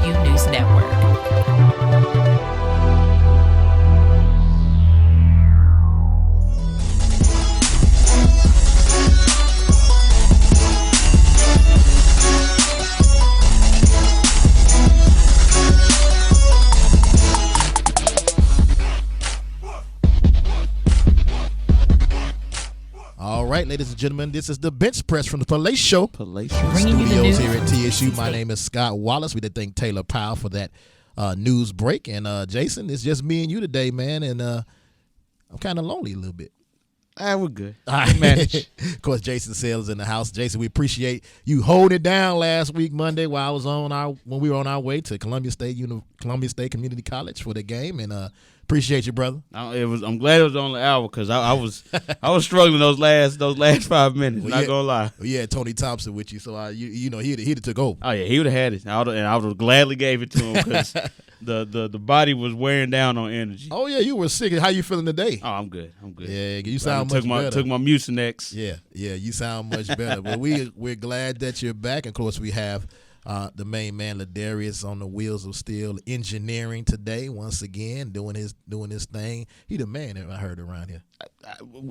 TSU News Network. All right, ladies and gentlemen, this is the Bench Press from the Palatial Show. Bringing you the Studios news. here at TSU. My name is Scott Wallace. We did thank Taylor Powell for that news break. And Jason, it's just me and you today, man. And I'm kind of lonely a little bit. We're good. We manage. Of course, Jason Sales in the house. Jason, we appreciate you holding it down last week, Monday, while I was when we were on our way to Columbia State Community College for the game. And appreciate you, brother. I'm glad it was only an hour because I was struggling those last 5 minutes. Well, not gonna lie. Well, you had Tony Thompson with you, so he'd have took over. Oh yeah, he would have had it, and I would have gladly gave it to him because the body was wearing down on energy. Oh yeah, you were sick. How you feeling today? Oh, I'm good. Yeah, you sound much better. Took my Mucinex. Yeah, you sound much better. But we're glad that you're back. Of course, we have the main man Ladarius on the wheels of steel engineering today once again doing his thing. He the man that I heard around here.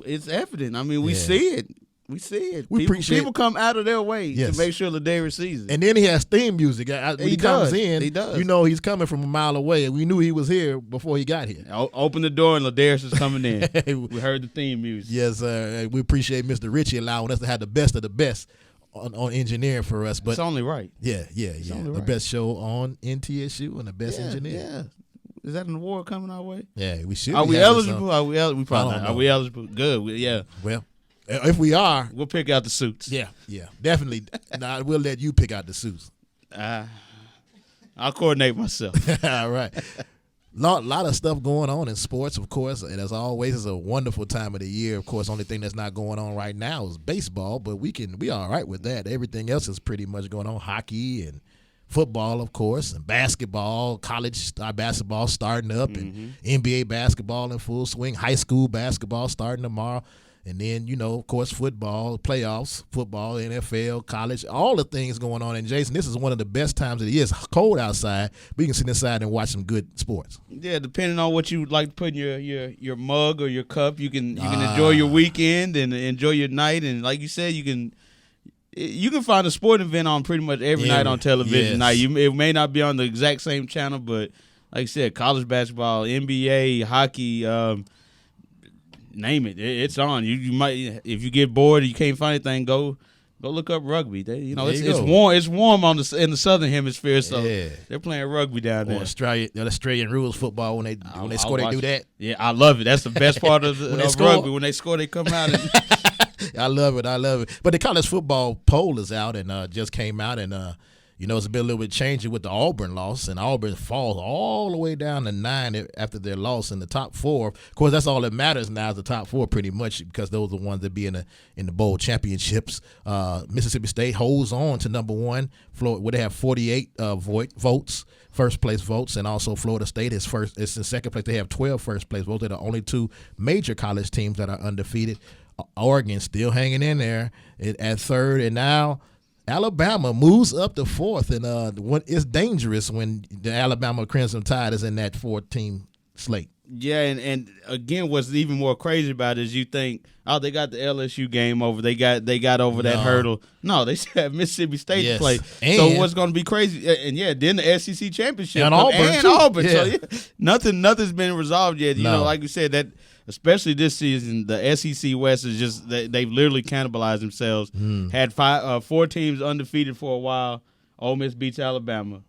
It's evident. I mean, we see it. We see it. People come out of their way to make sure Ladarius sees it. And then he has theme music. When he comes in, he does. You know he's coming from a mile away. And we knew he was here before he got here. Open the door and Ladarius is coming in. We heard the theme music. Yes, we appreciate Mr. Richie allowing us to have the best of the best on engineering for us. But it's only right. Yeah. The best show on NTSU and the best engineer. Yeah. Is that an award coming our way? Yeah, we should. Are we eligible? We probably not. Are we eligible? Good. Well, if we are, we'll pick out the suits. Yeah, definitely. Nah, we'll let you pick out the suits. I'll coordinate myself. All right. Lot of stuff going on in sports, of course, and as always, it's a wonderful time of the year. Of course, only thing that's not going on right now is baseball, but we all right with that. Everything else is pretty much going on. Hockey and football, of course, and basketball, college basketball starting up, and NBA basketball in full swing. High school basketball starting tomorrow. And then, of course, football, playoffs, football, NFL, college, all the things going on. And, Jason, this is one of the best times of the year. It's cold outside, but you can sit inside and watch some good sports. Yeah, depending on what you like to put in your mug or your cup, you can enjoy your weekend and enjoy your night. And like you said, you can find a sporting event on pretty much every night on television. Yes. It may not be on the exact same channel, but like I said, college basketball, NBA, hockey, name it. It's on. You might, if you get bored or you can't find anything, go look up rugby. It's warm. It's warm in the southern hemisphere, so they're playing rugby down there. Australian rules football when they score, they do that. Yeah, I love it. That's the best part of rugby. When they score, they come out. I love it. But the college football poll is out and just came out, and it's been a little bit changing with the Auburn loss, and Auburn falls all the way down to 9 after their loss in the top 4. Of course, that's all that matters now is the top 4 pretty much because those are the ones that be in the bowl championships. Mississippi State holds on to number 1, Florida, where they have 48 votes, first place votes, and also Florida State is first. It's in second place. They have 12 first place votes. They're the only 2 major college teams that are undefeated. Oregon still hanging in there at 3rd, and now Alabama moves up to 4th, and it's dangerous when the Alabama Crimson Tide is in that 4-team slate. Yeah, and again, what's even more crazy about it is you think, oh, they got the LSU game over, they got over that hurdle. No, they still have Mississippi State to play. And so what's going to be crazy? And then the SEC championship and Auburn. Yeah. So nothing's been resolved yet. Like you said, that especially this season, the SEC West is just they've literally cannibalized themselves. Had 4 teams undefeated for a while. Ole Miss beats Alabama.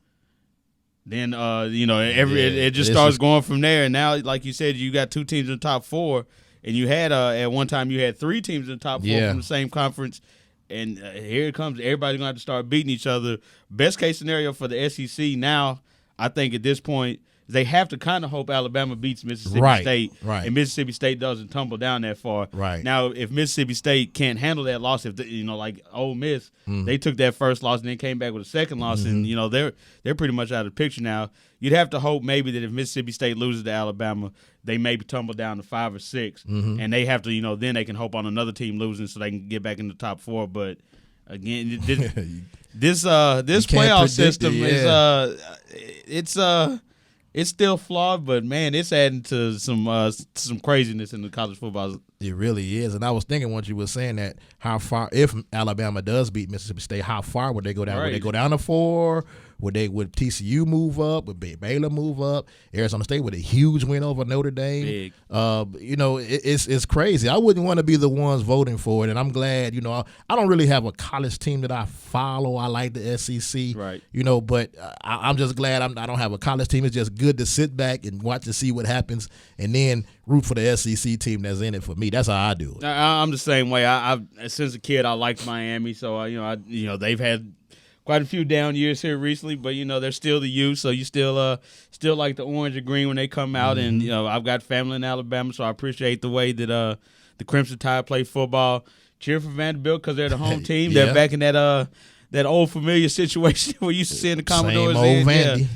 Then it just starts going from there. And now, like you said, you got 2 teams in the top 4, and you had at one time you had 3 teams in the top 4 from the same conference. And here it comes. Everybody's gonna have to start beating each other. Best case scenario for the SEC now, I think at this point, they have to kind of hope Alabama beats Mississippi State, and Mississippi State doesn't tumble down that far. Right. Now, if Mississippi State can't handle that loss, like Ole Miss, they took that first loss and then came back with a second loss, and they're pretty much out of the picture now. You'd have to hope maybe that if Mississippi State loses to Alabama, they maybe tumble down to 5 or 6, and they have to, then they can hope on another team losing so they can get back in the top 4. But again, this playoff predict system it, it's still flawed, but man, it's adding to some craziness in the college football. It really is. And I was thinking once you were saying that, how far, if Alabama does beat Mississippi State, how far would they go down? Right. Would they go down to 4? Would TCU move up? Would Baylor move up? Arizona State with a huge win over Notre Dame. Big. It's crazy. I wouldn't want to be the ones voting for it, and I'm glad. I don't really have a college team that I follow. I like the SEC, right? But I'm just glad I don't have a college team. It's just good to sit back and watch and see what happens, and then root for the SEC team that's in it for me. That's how I do it. I'm the same way. I since a kid I liked Miami, so they've had quite a few down years here recently, but they're still the youth, so you still like the orange or green when they come out. Mm-hmm. And I've got family in Alabama, so I appreciate the way that the Crimson Tide play football. Cheer for Vanderbilt because they're the home team. Yeah. They're back in that old familiar situation we used to see in the Commodores. Same old Vandy. Yeah.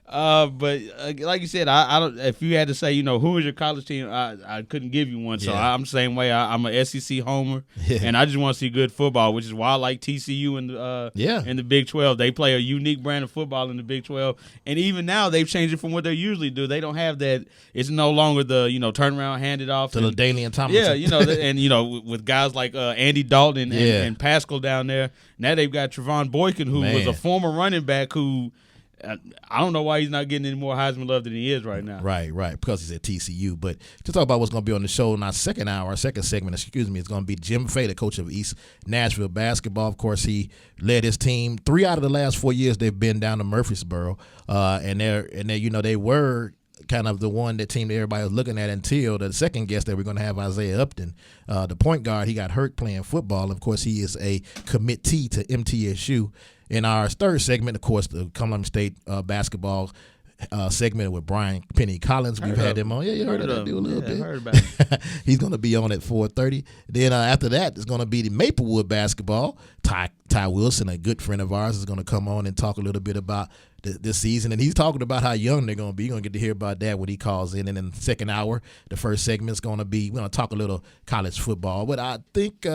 But like you said, I don't. If you had to say, who is your college team, I couldn't give you one. So Yeah. I'm the same way. I'm a SEC homer, Yeah. and I just want to see good football, which is why I like TCU in the Big 12. They play a unique brand of football in the Big 12, and even now they've changed it from what they usually do. They don't have that. It's no longer the turnaround, hand it off To the Dalian Tomlinson. Yeah, and with guys like Andy Dalton and Pascal down there. Now they've got Trevon Boykin, who was a former running back who. I don't know why he's not getting any more Heisman love than he is right now. Right, because he's at TCU. But to talk about what's going to be on the show in our second segment, is going to be Jim Fay, the coach of East Nashville basketball. Of course, he led his team 3 out of the last 4 years. They've been down to Murfreesboro, and they were kind of the one that team that everybody was looking at until the second guest that we're going to have, Isaiah Upton, the point guard. He got hurt playing football. Of course, he is a committee to MTSU. In our third segment, of course, the Cumberland State basketball segment with Brian Penny Collins. We've had him on. Yeah, you heard of that dude a little bit. I heard about him. He's going to be on at 4:30. Then after that, it's going to be the Maplewood basketball. Ty Wilson, a good friend of ours, is going to come on and talk a little bit about this season. And he's talking about how young they're going to be. You're going to get to hear about that when he calls in. And in the second hour, the first segment is going to be, we're going to talk a little college football. But I think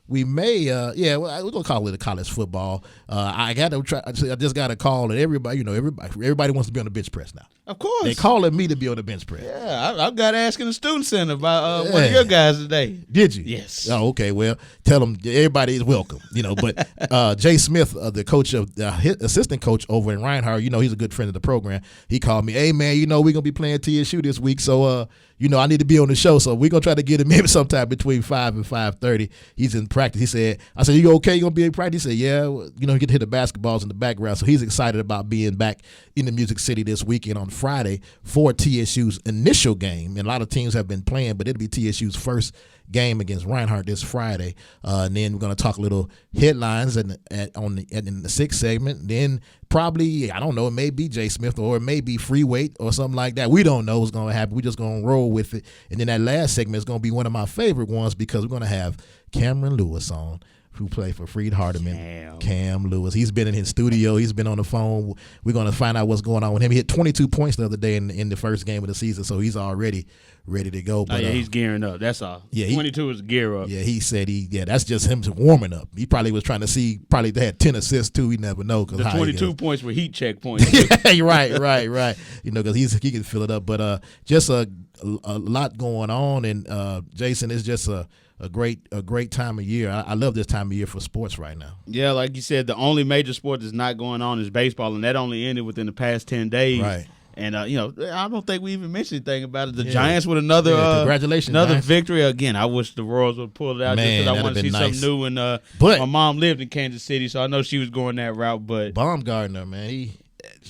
we may, we're gonna call it a college football. I just got a call, and everybody wants to be on the bench press now. Of course, they calling me to be on the bench press. Yeah, I've got asking the student center about one of your guys today. Did you? Yes. Oh, okay. Well, tell them everybody is welcome. But Jay Smith, the coach of assistant coach over in Reinhardt, he's a good friend of the program. He called me, hey man, we're gonna be playing TSU this week, so I need to be on the show, so we're going to try to get him in sometime between 5 and 5:30. He's in practice. I said, you okay? You going to be in practice? He said, yeah. He get to hit the basketballs in the background, so he's excited about being back in the Music City this weekend on Friday for TSU's initial game. And a lot of teams have been playing, but it'll be TSU's first game against Reinhardt this Friday. And then we're going to talk a little headlines in the sixth segment. Then probably, I don't know, it may be Jay Smith or it may be free weight or something like that. We don't know what's going to happen. We're just going to roll with it. And then that last segment is going to be one of my favorite ones because we're going to have Cameron Lewis on, who played for Freed Hardeman. Cam Lewis. He's been in his studio. He's been on the phone. We're going to find out what's going on with him. He hit 22 points the other day in the first game of the season, so he's already ready to go. But, he's gearing up. That's all. Yeah, 22 is gear up. Yeah, he said that's just him warming up. He probably was trying to see, probably they had 10 assists too. We never know. The 22 points were heat check points. Yeah, right. Because he can fill it up. But just a lot going on, and Jason, it's just a great time of year. I love this time of year for sports right now. Yeah, like you said, the only major sport that's not going on is baseball, and that only ended within the past 10 days. Right. And I don't think we even mentioned anything about it. The Giants with another congratulations, another Giants. victory. Again, I wish the Royals would pull it out just because I want to see something new. And but my mom lived in Kansas City, so I know she was going that route. But Baumgartner, man, he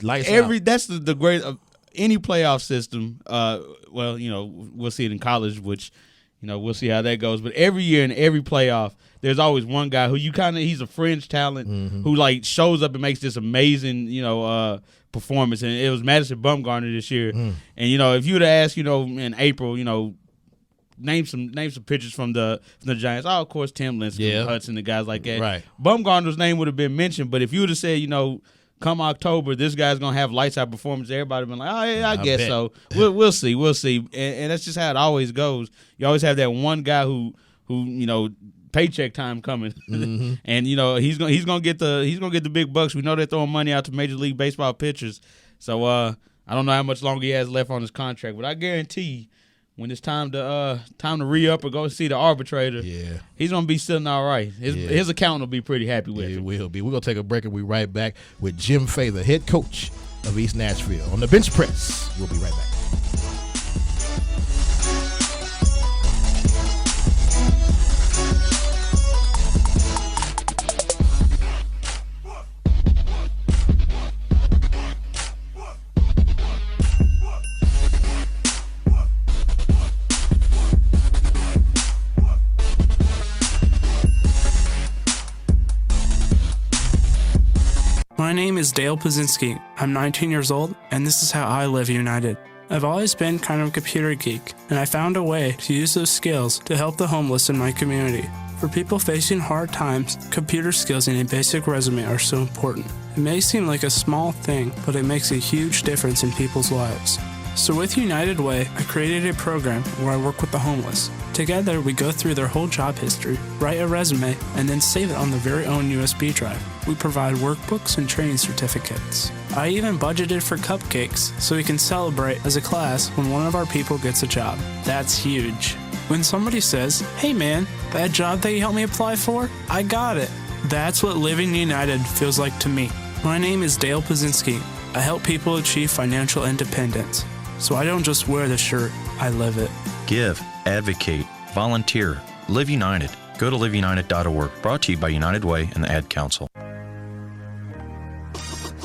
lights out. That's the great of any playoff system. We'll see it in college, which we'll see how that goes. But every year in every playoff, there's always one guy who he's a fringe talent who shows up and makes this amazing performance. And it was Madison Bumgarner this year. And if you would have asked in April, name some pitchers from the Giants. Oh, of course, Tim Lincecum, Hudson, the guys like that. Right. Bumgarner's name would have been mentioned, but if you would have said come October, this guy's gonna have lights out performance, everybody been like, oh yeah, I guess bet. So. We'll see, and that's just how it always goes. You always have that one guy who paycheck time coming, and he's gonna get the big bucks. We know they're throwing money out to Major League Baseball pitchers, so I don't know how much longer he has left on his contract, but I guarantee when it's time to re-up or go see the arbitrator, he's gonna be sitting all right. His accountant will be pretty happy with it. It will be. We're gonna take a break and we'll be right back with Jim Fay, the head coach of East Nashville, on the Bench Press. We'll be right back. My name is Dale Pazinski. I'm 19 years old, and this is how I live United. I've always been kind of a computer geek, and I found a way to use those skills to help the homeless in my community. For people facing hard times, computer skills and a basic resume are so important. It may seem like a small thing, but it makes a huge difference in people's lives. So with United Way, I created a program where I work with the homeless. Together, we go through their whole job history, write a resume, and then save it on their very own USB drive. We provide workbooks and training certificates. I even budgeted for cupcakes so we can celebrate as a class when one of our people gets a job. That's huge. When somebody says, "Hey man, that job that you helped me apply for, I got it." That's what living united feels like to me. My name is Dale Pazinski. I help people achieve financial independence. So I don't just wear the shirt, I live it. Give, advocate, volunteer, Live United. Go to liveunited.org. Brought to you by United Way and the Ad Council.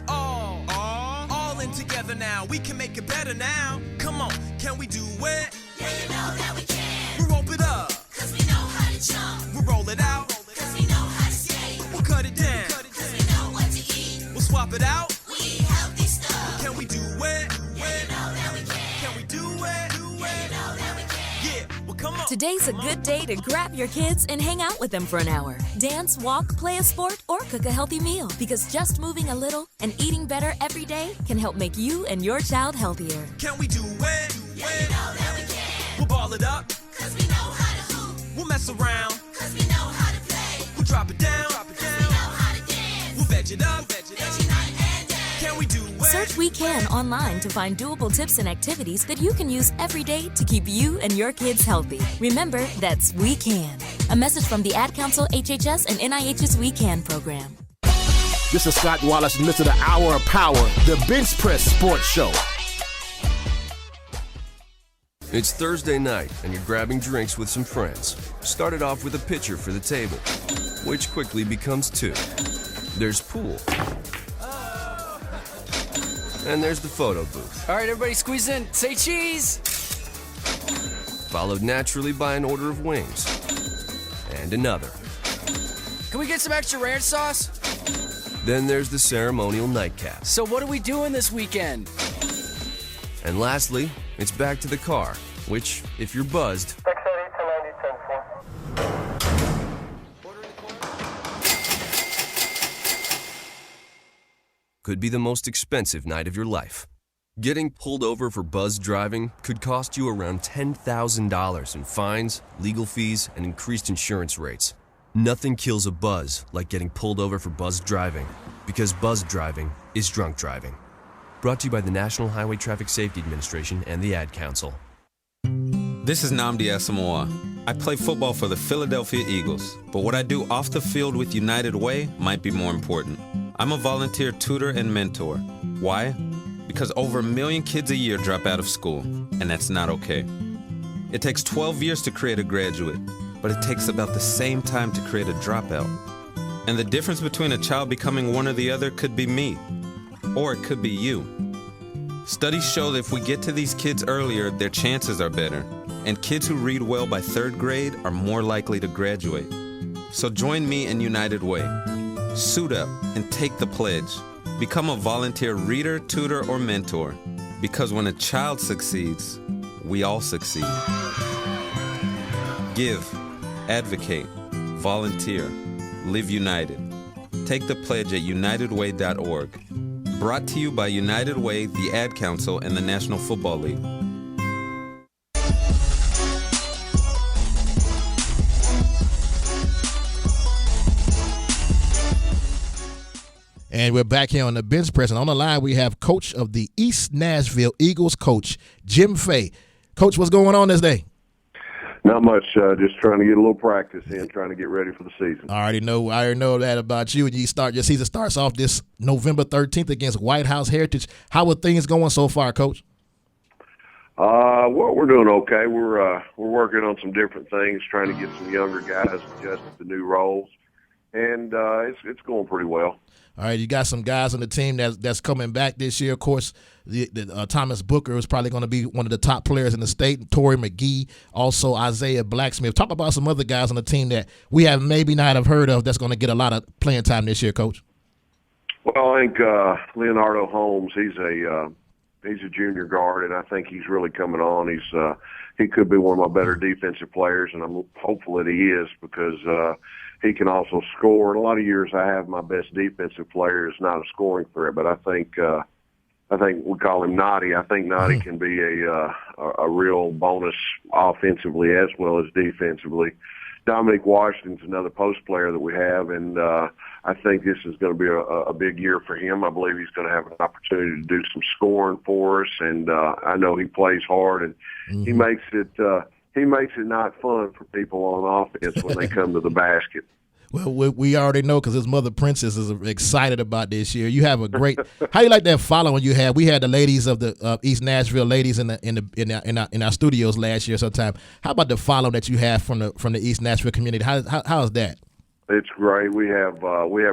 All in together now. We can make it better now. Come on, can we do it? Yeah, you know that we can. We'll rope it up, Cause we know how to jump. we'll roll it out, Cause we know how to skate. we'll cut it down, Cause we know what to eat. we'll swap it out. We eat healthy stuff. Can we do it? Yeah, you know that we can. Can we do it? Yeah, you know that we can. Yeah, well come on. Today's a good day to grab your kids and hang out with them for an hour. Dance, walk, play a sport, or cook a healthy meal. Because just moving a little and eating better every day can help make you and your child healthier. Can we do it? Yeah, you know that we can. We'll ball it up, Cause we know how to hoop. we'll mess around, Cause we know how to play. we'll drop it down, Cause we know how to dance. we'll veg it up. Veggie night and day. Can we do it? Search We Can online to find doable tips and activities that you can use every day to keep you and your kids healthy. Remember, that's We Can. A message from the Ad Council, HHS, and NIH's We Can program. This is Scott Wallace, and listen to the Hour of Power, the Bench Press Sports Show. It's Thursday night, and you're grabbing drinks with some friends. Started off with a pitcher for the table, which quickly becomes two. There's pool. And there's the photo booth. All right, everybody squeeze in. Say cheese. Followed naturally by an order of wings. And another. Can we get some extra ranch sauce? Then there's the ceremonial nightcap. So what are we doing this weekend? And lastly, it's back to the car, which, if you're buzzed, could be the most expensive night of your life. Getting pulled over for buzz driving could cost you around $10,000 in fines, legal fees, and increased insurance rates. Nothing kills a buzz like getting pulled over for buzz driving, because buzz driving is drunk driving. Brought to you by the National Highway Traffic Safety Administration and the Ad Council. This is Nnamdi Asamoah. I play football for the Philadelphia Eagles, but what I do off the field with United Way might be more important. I'm a volunteer tutor and mentor. Why? Because over 1 million kids a year drop out of school, and that's not okay. It takes 12 years to create a graduate, but it takes about the same time to create a dropout. And the difference between a child becoming one or the other could be me, or it could be you. Studies show that if we get to these kids earlier, their chances are better, and kids who read well by 3rd grade are more likely to graduate. So join me in United Way. Suit up and take the pledge. Become a volunteer reader, tutor, or mentor, because when a child succeeds, we all succeed. Give, advocate, volunteer, live united. Take the pledge at unitedway.org. Brought to you by United Way, the Ad Council, and the National Football League. And we're back here on the bench press. And on the line, we have coach of the East Nashville Eagles, Coach Jim Fay. Coach, what's going on this day? Not much. Just trying to get a little practice in, trying to get ready for the season. I already know that about you. Your season starts off this November 13th against White House Heritage. How are things going so far, Coach? Well, we're doing okay. We're working on some different things, trying to get some younger guys adjusted to new roles, and it's going pretty well. All right, you got some guys on the team that's coming back this year. Of course, the Thomas Booker is probably going to be one of the top players in the state. Torrey McGee, also Isaiah Blacksmith. Talk about some other guys on the team that we have maybe not have heard of that's going to get a lot of playing time this year, Coach. Well, I think Leonardo Holmes. He's a junior guard, and I think he's really coming on. He could be one of my better defensive players, and I'm hopeful that he is because he can also score. In a lot of years, I have my best defensive player is not a scoring threat, but I think we call him Naughty. I think Naughty can be a real bonus offensively as well as defensively. Dominic Washington's another post player that we have, and I think this is going to be a big year for him. I believe he's going to have an opportunity to do some scoring for us, and I know he plays hard, and he makes it not fun for people on offense when they come to the basket. Well, we already know because his mother, Princess, is excited about this year. You have a great. How you like that following you have? We had the ladies of the East Nashville ladies in our studios last year. Sometime. How about the follow that you have from the East Nashville community? How is that? It's great. We have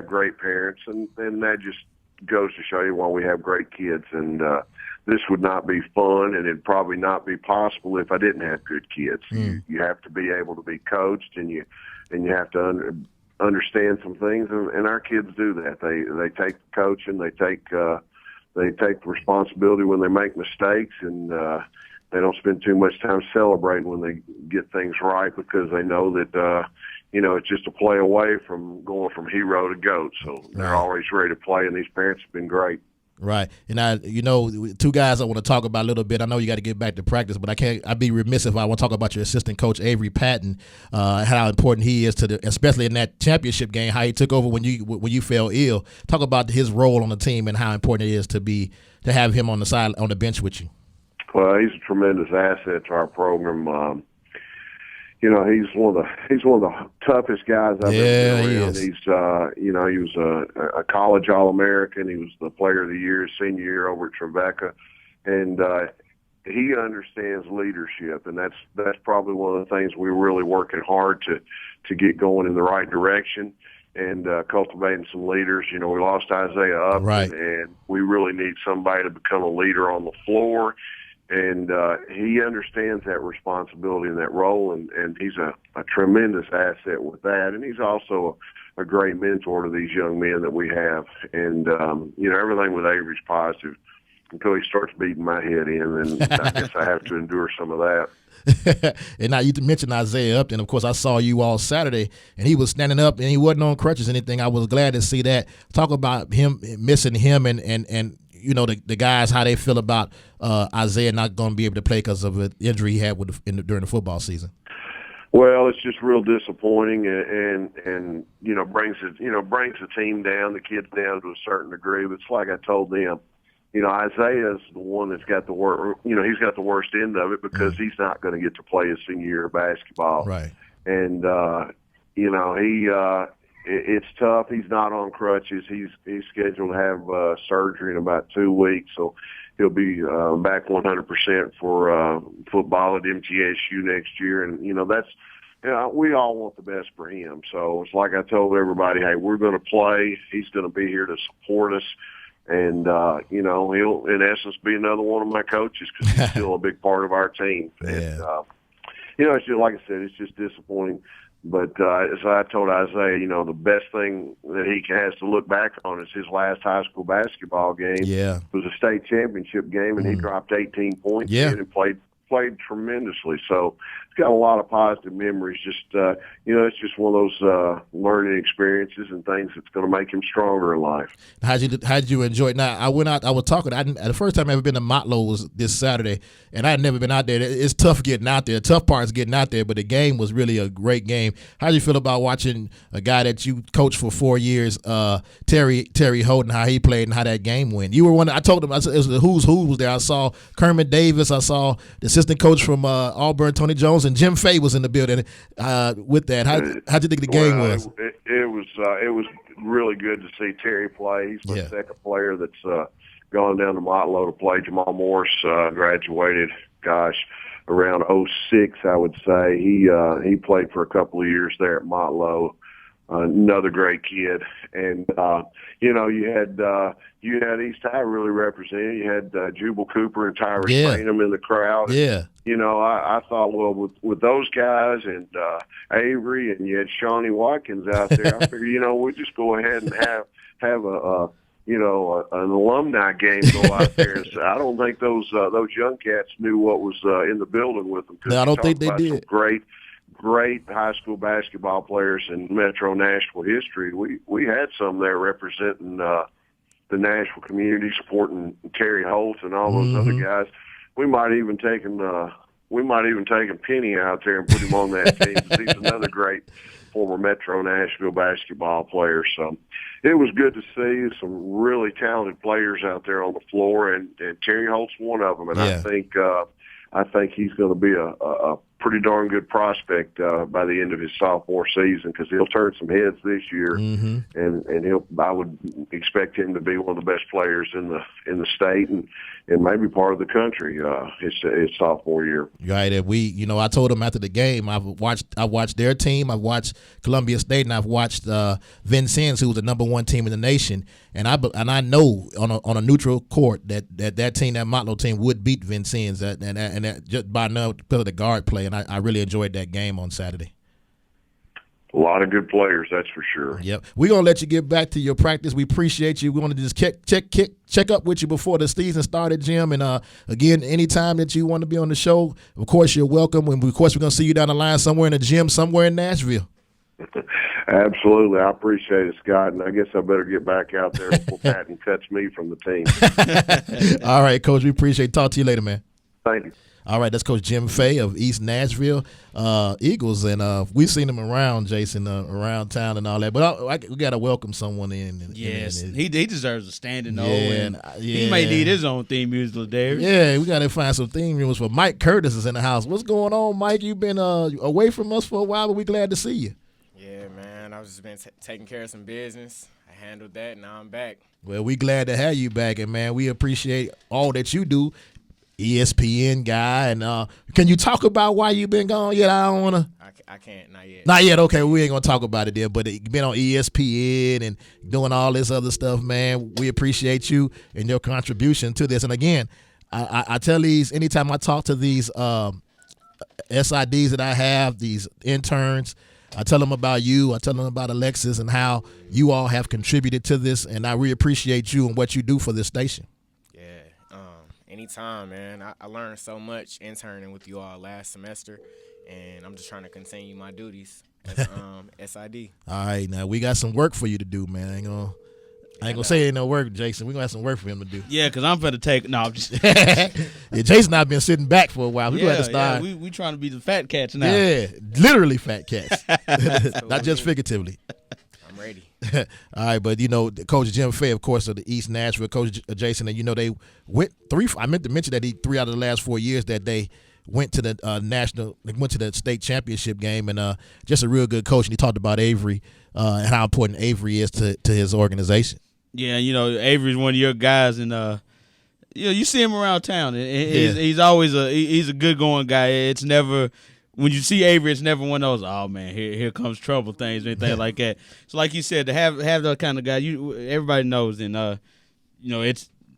great parents, and that just goes to show you why we have great kids. And this would not be fun, and it'd probably not be possible if I didn't have good kids. You have to be able to be coached, and you have to understand some things, and our kids do that. They take the coaching, they take the responsibility when they make mistakes, and they don't spend too much time celebrating when they get things right because they know that it's just a play away from going from hero to GOAT. So they're always ready to play, and these parents have been great. Right. And two guys I want to talk about a little bit. I know you got to get back to practice, but I'd be remiss if I want to talk about your assistant coach, Avery Patton, how important he is especially in that championship game, how he took over when you fell ill. Talk about his role on the team and how important it is to have him on the bench with you. Well, he's a tremendous asset to our program. He's one of the toughest guys I've ever been around. He was a college All-American. He was the Player of the Year his senior year over at Trevecca, and he understands leadership, and that's probably one of the things we're really working hard to get going in the right direction and cultivating some leaders. We lost Isaiah Upton, and we really need somebody to become a leader on the floor. And he understands that responsibility and that role, and he's a tremendous asset with that. And he's also a great mentor to these young men that we have. And, everything with Avery's positive until he starts beating my head in, and I guess I have to endure some of that. And now you mentioned Isaiah Upton. Of course, I saw you all Saturday, and he was standing up, and he wasn't on crutches or anything. I was glad to see that. Talk about him, missing him, and the guys, how they feel about Isaiah not going to be able to play because of an injury he had during the football season. Well, it's just real disappointing, and brings the team down, the kids down to a certain degree. But it's like I told them, Isaiah's the one that's got the worst. He's got the worst end of it because he's not going to get to play his senior year of basketball. Right. And it's tough. He's not on crutches. He's scheduled to have surgery in about 2 weeks, so he'll be back 100% for football at MTSU next year. And we all want the best for him. So it's like I told everybody, hey, we're going to play. He's going to be here to support us, and he'll in essence be another one of my coaches because he's still a big part of our team. Yeah. And it's just like I said, it's just disappointing. But as I told Isaiah, the best thing that he has to look back on is his last high school basketball game. Yeah. It was a state championship game, and he dropped 18 points and played played tremendously. So it's got a lot of positive memories. Just it's just one of those learning experiences and things that's going to make him stronger in life. How'd you enjoy it? Now, I went out. I was talking. The first time I ever been to Motlow was this Saturday, and I had never been out there. It's tough getting out there. The tough part is getting out there, but the game was really a great game. How do you feel about watching a guy that you coached for 4 years, Terry Holden, how he played and how that game went? You were one. I told him it was the who's who was there. I saw Kermit Davis. I saw the assistant coach from Auburn, Tony Jones, and Jim Fay was in the building with that. How'd you think the game was? It was really good to see Terry play. He's the second player that's gone down to Motlow to play. Jamal Morris graduated, around 2006, I would say. He played for a couple of years there at Motlow. Another great kid, and you had East High really represented. You had Jubal Cooper and Tyrus Bainham in the crowd. Yeah. I thought, well, with those guys and Avery, and you had Shawnee Watkins out there, I figured, we'll just go ahead and have an alumni game go out there. So I don't think those young cats knew what was in the building with them. No, I don't think they did. Great high school basketball players in Metro Nashville history. We had some there representing the Nashville community, supporting Terry Holt and all those other guys. We might even taken Penny out there and put him on that team. He's another great former Metro Nashville basketball player. So it was good to see some really talented players out there on the floor, and Terry Holt's one of them. And I think he's going to be a pretty darn good prospect by the end of his sophomore season, because he'll turn some heads this year, and I would expect him to be one of the best players in the state and maybe part of the country his sophomore year. Right. And I told him after the game, I watched their team, I've watched Columbia State, and I've watched Vincennes, who was the number one team in the nation, and I know on a neutral court that team, that Motlow team, would beat Vincennes, and that just by now because of the guard play, and I really enjoyed that game on Saturday. A lot of good players, that's for sure. Yep. We're going to let you get back to your practice. We appreciate you. We want to just check up with you before the season started, Jim. And, again, anytime that you want to be on the show, of course, you're welcome. And, of course, we're going to see you down the line somewhere in the gym somewhere in Nashville. Absolutely. I appreciate it, Scott. And I guess I better get back out there before Patton cuts me from the team. All right, Coach. We appreciate it. Talk to you later, man. Thank you. All right, that's Coach Jim Fay of East Nashville Eagles, and we've seen him around, Jason, around town and all that. But we got to welcome someone in. Yes, he deserves a standing ovation. He may need his own theme music, Darius. Yeah, we got to find some theme music for Mike Curtis is in the house. What's going on, Mike? You've been away from us for a while, but we're glad to see you. Yeah, man, I've just been taking care of some business. I handled that, and now I'm back. Well, we glad to have you back, and, man, we appreciate all that you do. ESPN guy, and can you talk about why you've been gone yet? I don't want to. I can't, not yet. Not yet. Okay, we ain't gonna talk about it there. But you've been on ESPN and doing all this other stuff, man. We appreciate you and your contribution to this. And again, I tell these anytime I talk to these SIDs that I have, these interns. I tell them about you. I tell them about Alexis and how you all have contributed to this, and I really appreciate you and what you do for this station. Anytime, man. I learned so much interning with you all last semester, and I'm just trying to continue my duties as SID. All right, now we got some work for you to do, man. I ain't gonna say it ain't no work, Jason. We're gonna have some work for him to do. Yeah, because I'm finna take. No, I'm just. Yeah, Jason and I've been sitting back for a while. We gonna have to start. Yeah, we trying to be the fat cats now. Yeah, literally fat cats, not just figuratively. I'm ready. All right, but Coach Jim Fay, of course, of the East Nashville, Coach Jason, and they went I meant to mention that 3 out of the last 4 years that they went to the they went to the state championship game, and just a real good coach. And he talked about Avery and how important Avery is to his organization. Yeah, Avery's one of your guys, and you see him around town. He's always he's a good going guy. It's never. When you see Avery, it's never one of those, oh, man, here comes trouble things or anything like that. So like you said, to have that kind of guy, everybody knows. And,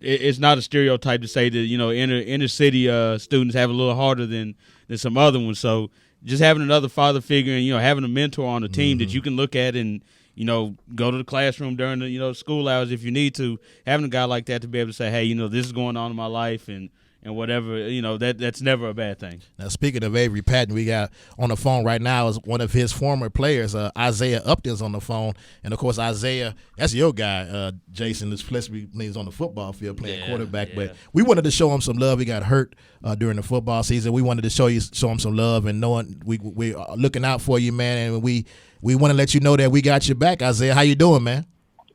it's not a stereotype to say that, inner city students have a little harder than some other ones. So just having another father figure and, having a mentor on the team that you can look at and, go to the classroom during the, school hours if you need to, having a guy like that to be able to say, hey, this is going on in my life and and whatever, that's never a bad thing. Now, speaking of Avery Patton, we got on the phone right now is one of his former players, Isaiah Upton's on the phone. And, of course, Isaiah, that's your guy, Jason, especially when he's on the football field playing quarterback. But we wanted to show him some love. He got hurt during the football season. We wanted to show him some love and knowing we are looking out for you, man. And we want to let you know that we got your back, Isaiah. How you doing, man?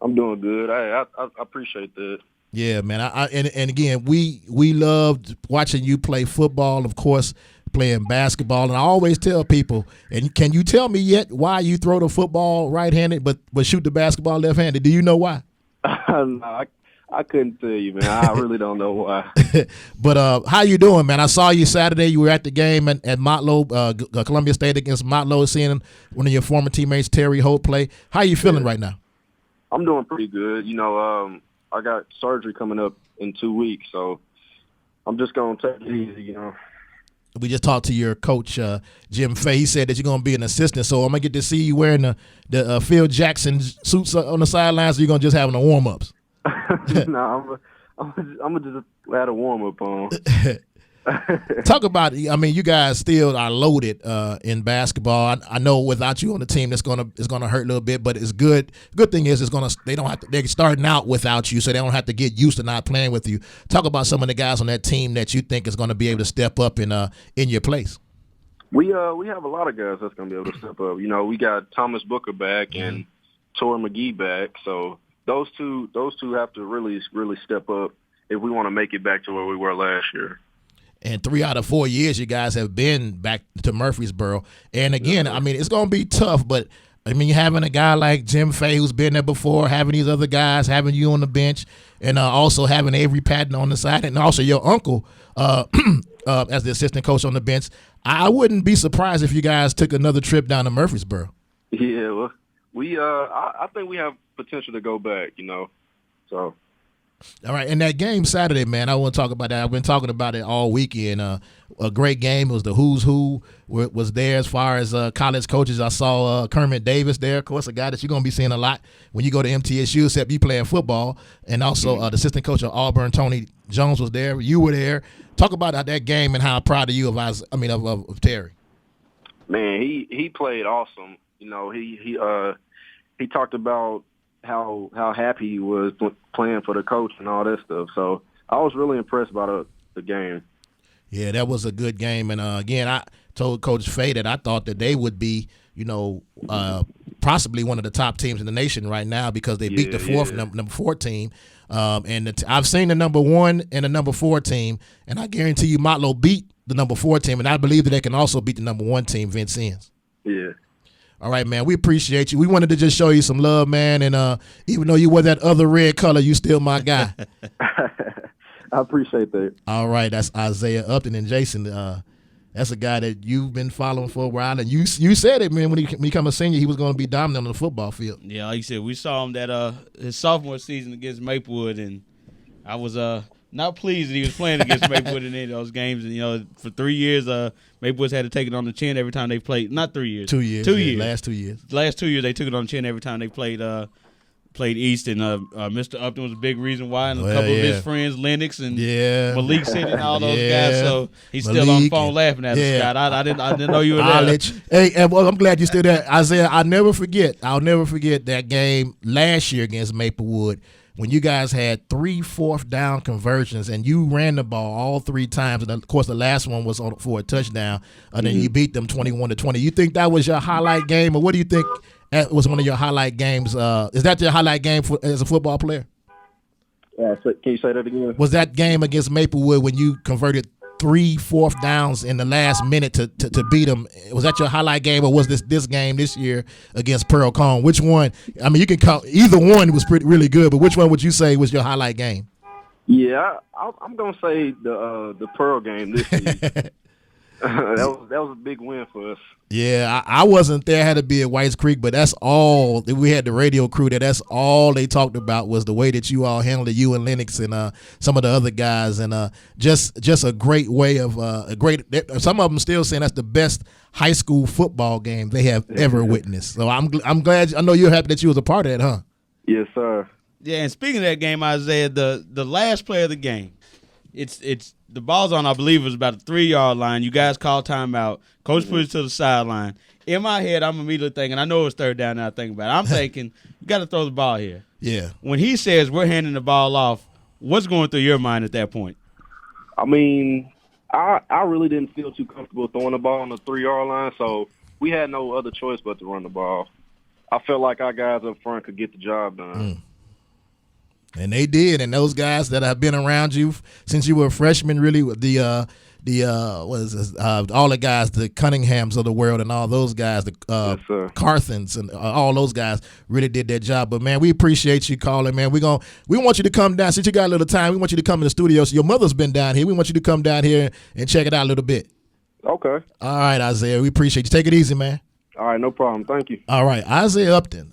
I'm doing good. I appreciate that. Yeah, man. And again, we loved watching you play football, of course, playing basketball. And I always tell people, and can you tell me yet why you throw the football right-handed but shoot the basketball left-handed? Do you know why? No, I couldn't tell you, man. I really don't know why. But how you doing, man? I saw you Saturday. You were at the game at Motlow, Columbia State against Motlow, seeing one of your former teammates, Terry Holt, play. How you feeling right now? I'm doing pretty good. I got surgery coming up in 2 weeks, so I'm just going to take it easy, We just talked to your coach, Jim Fay. He said that you're going to be an assistant, so I'm going to get to see you wearing the Phil Jackson suits on the sidelines, or you're going to just having the warm-ups? No, I'm going to just add a warm-up on. Talk about, you guys still are loaded in basketball. I know without you on the team, it's gonna hurt a little bit, but it's good. Good thing is they're starting out without you, so they don't have to get used to not playing with you. Talk about some of the guys on that team that you think is going to be able to step up in your place. We have a lot of guys that's going to be able to step up. We got Thomas Booker back and Torrey McGee back, so those two have to really step up if we want to make it back to where we were last year. And 3 out of 4 years, you guys have been back to Murfreesboro. And again, it's going to be tough, but having a guy like Jim Fay who's been there before, having these other guys, having you on the bench, and also having Avery Patton on the side, and also your uncle as the assistant coach on the bench, I wouldn't be surprised if you guys took another trip down to Murfreesboro. Yeah, well, I think we have potential to go back, so. All right, and that game Saturday, man, I want to talk about that. I've been talking about it all weekend. A great game. It was the who's who was there as far as college coaches. I saw Kermit Davis there, of course, a guy that you're going to be seeing a lot when you go to MTSU, except you playing football. And also the assistant coach of Auburn, Tony Jones, was there. You were there. Talk about that game and how proud of you of Terry. Man, he played awesome. He talked about how happy he was playing for the coach and all that stuff. So I was really impressed by the game. Yeah, that was a good game. And, again, I told Coach Fay that I thought that they would be, possibly one of the top teams in the nation right now because they beat the number 4 team. I've seen the number 1 and the number 4 team, and I guarantee you Motlow beat the number 4 team, and I believe that they can also beat the number 1 team, Vincennes. Yeah. All right, man, we appreciate you. We wanted to just show you some love, man, and even though you wear that other red color, you still my guy. I appreciate that. All right, that's Isaiah Upton. And Jason, that's a guy that you've been following for a while, and you said it, man, when he became a senior, he was going to be dominant on the football field. Yeah, like you said, we saw him that his sophomore season against Maplewood, and I was not pleased that he was playing against Maplewood in any of those games. And, for 3 years, Maplewood's had to take it on the chin every time they played. Not 3 years. 2 years. 2 years. Last 2 years. The last 2 years, they took it on the chin every time they played East. And Mr. Upton was a big reason why. And a couple of his friends, Lennox and Malik City and all those guys. So he's still on the phone laughing at us, Scott. I didn't know you were there. Hey, well, I'm glad you're still there. Isaiah, I'll never forget that game last year against Maplewood when you guys had 3 fourth-down conversions and you ran the ball all 3 times. And, of course, the last one was for a touchdown. And then you beat them 21-20. You think that was your highlight game, or what do you think was one of your highlight games? Is that your highlight game as a football player? Yeah, can you say that again? Was that game against Maplewood when you converted 3 fourth downs in the last minute to beat them? Was that your highlight game, or was this game this year against Pearl Cone? Which one? You can call either one was really good, but which one would you say was your highlight game? Yeah, I'm gonna say the Pearl game this year. That was a big win for us. Yeah, I wasn't there. I had to be at Whites Creek, but that's all. We had the radio crew there. That's all they talked about was the way that you all handled it, you and Lennox and some of the other guys, and just a great way of some of them still saying that's the best high school football game they have ever witnessed. So I'm glad. I know you're happy that you was a part of that, huh? Yes, sir. Yeah, and speaking of that game, Isaiah, the last play of the game, it's the ball's on, I believe it was about the 3-yard line. You guys call timeout. Coach pushes to the sideline. In my head, I'm immediately thinking, I know it's third down now I think about it. I'm thinking, you got to throw the ball here. Yeah. When he says we're handing the ball off, what's going through your mind at that point? I mean, I really didn't feel too comfortable throwing the ball on the 3-yard line, so we had no other choice but to run the ball. I felt like our guys up front could get the job done. And they did, and those guys that have been around you since you were a freshman, really, all the guys, the Cunninghams of the world, and all those guys, the Carthons, and all those guys really did their job. But man, we appreciate you calling, man. We want you to come down since you got a little time. We want you to come in the studio. So your mother's been down here. We want you to come down here and check it out a little bit. Okay. All right, Isaiah. We appreciate you. Take it easy, man. All right, no problem. Thank you. All right, Isaiah Upton,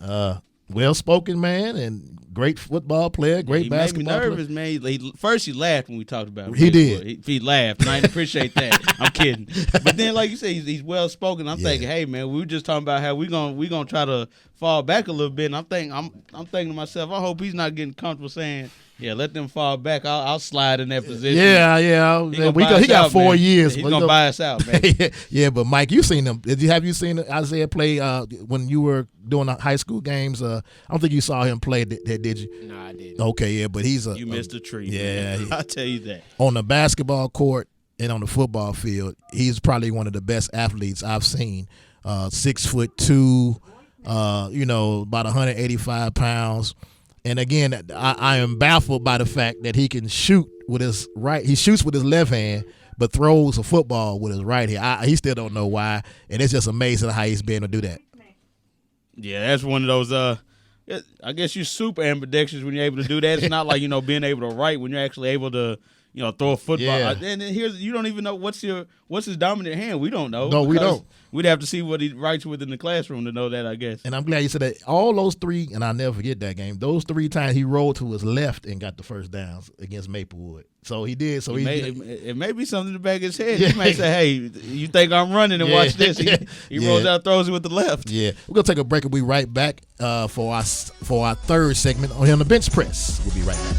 well-spoken man and great football player, great basketball player. He made me nervous, man. First, he laughed when we talked about it. He did. He laughed, and I appreciate that. I'm kidding. But then, like you said, he's well-spoken. I'm thinking, hey, man, we were just talking about how we gonna try to fall back a little bit. And I'm thinking to myself, I hope he's not getting comfortable saying, yeah, let them fall back. I'll slide in that position. Yeah. He got 4 years. He's going to buy us out, man. Yeah, but Mike, you seen him. Have you seen Isaiah play when you were doing the high school games? I don't think you saw him play, did you? No, I didn't. Okay, yeah, but you missed a treat. Yeah. Man. I'll tell you that. On the basketball court and on the football field, he's probably one of the best athletes I've seen. 6'2", about 185 pounds. And again, I am baffled by the fact that he can shoot with his right. He shoots with his left hand, but throws a football with his right hand. He still don't know why, and it's just amazing how he's been able to do that. Yeah, that's one of those. I guess you're super ambidextrous when you're able to do that. It's not like being able to write when you're actually able to throw a football. Yeah. And then you don't even know what's his dominant hand. We don't know. No, we don't. We'd have to see what he writes with in the classroom to know that, I guess. And I'm glad you said that. All those three, and I'll never forget that game. Those 3 times he rolled to his left and got the first downs against Maplewood. So he did. So it may be something in the back of his head. He may say, "Hey, you think I'm running? And watch this." He rolls out, throws it with the left. Yeah, we're gonna take a break and we'll be right back for our third segment on the bench press. We'll be right back.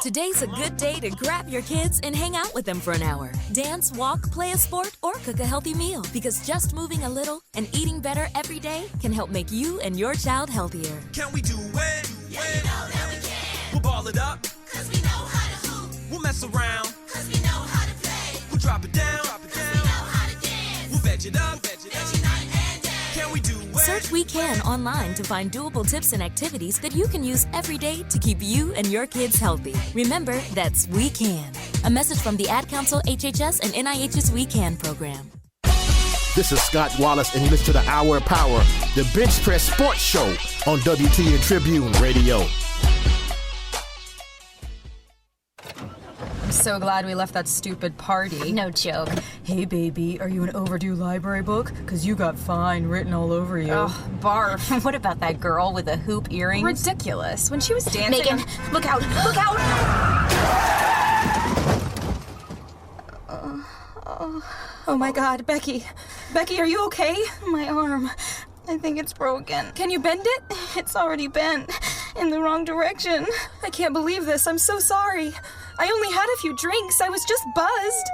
Today's a good day to grab your kids and hang out with them for an hour. Dance, walk, play a sport, or cook a healthy meal. Because just moving a little and eating better every day can help make you and your child healthier. Can we do it? Yeah, you know that we can. We'll ball it up. Cause we know how to hoop. We'll mess around. Cause we know how to play. We'll drop it down. Cause we know how to dance. We'll veg it up. Veggie night and day. Can we do it? Search We Can online to find doable tips and activities that you can use every day to keep you and your kids healthy. Remember, that's We Can. A message from the Ad Council, HHS, and NIH's We Can program. This is Scott Wallace, and you listen to the Hour of Power, the Bench Press Sports Show on WTN Tribune Radio. I'm so glad we left that stupid party. No joke. Hey, baby, are you an overdue library book? Because you got fine written all over you. Oh, barf. What about that girl with the hoop earrings? Ridiculous. When she was dancing... Megan, look out! Look out! Oh my God, Becky. Becky, are you okay? My arm. I think it's broken. Can you bend it? It's already bent. In the wrong direction. I can't believe this. I'm so sorry. I only had a few drinks. I was just buzzed.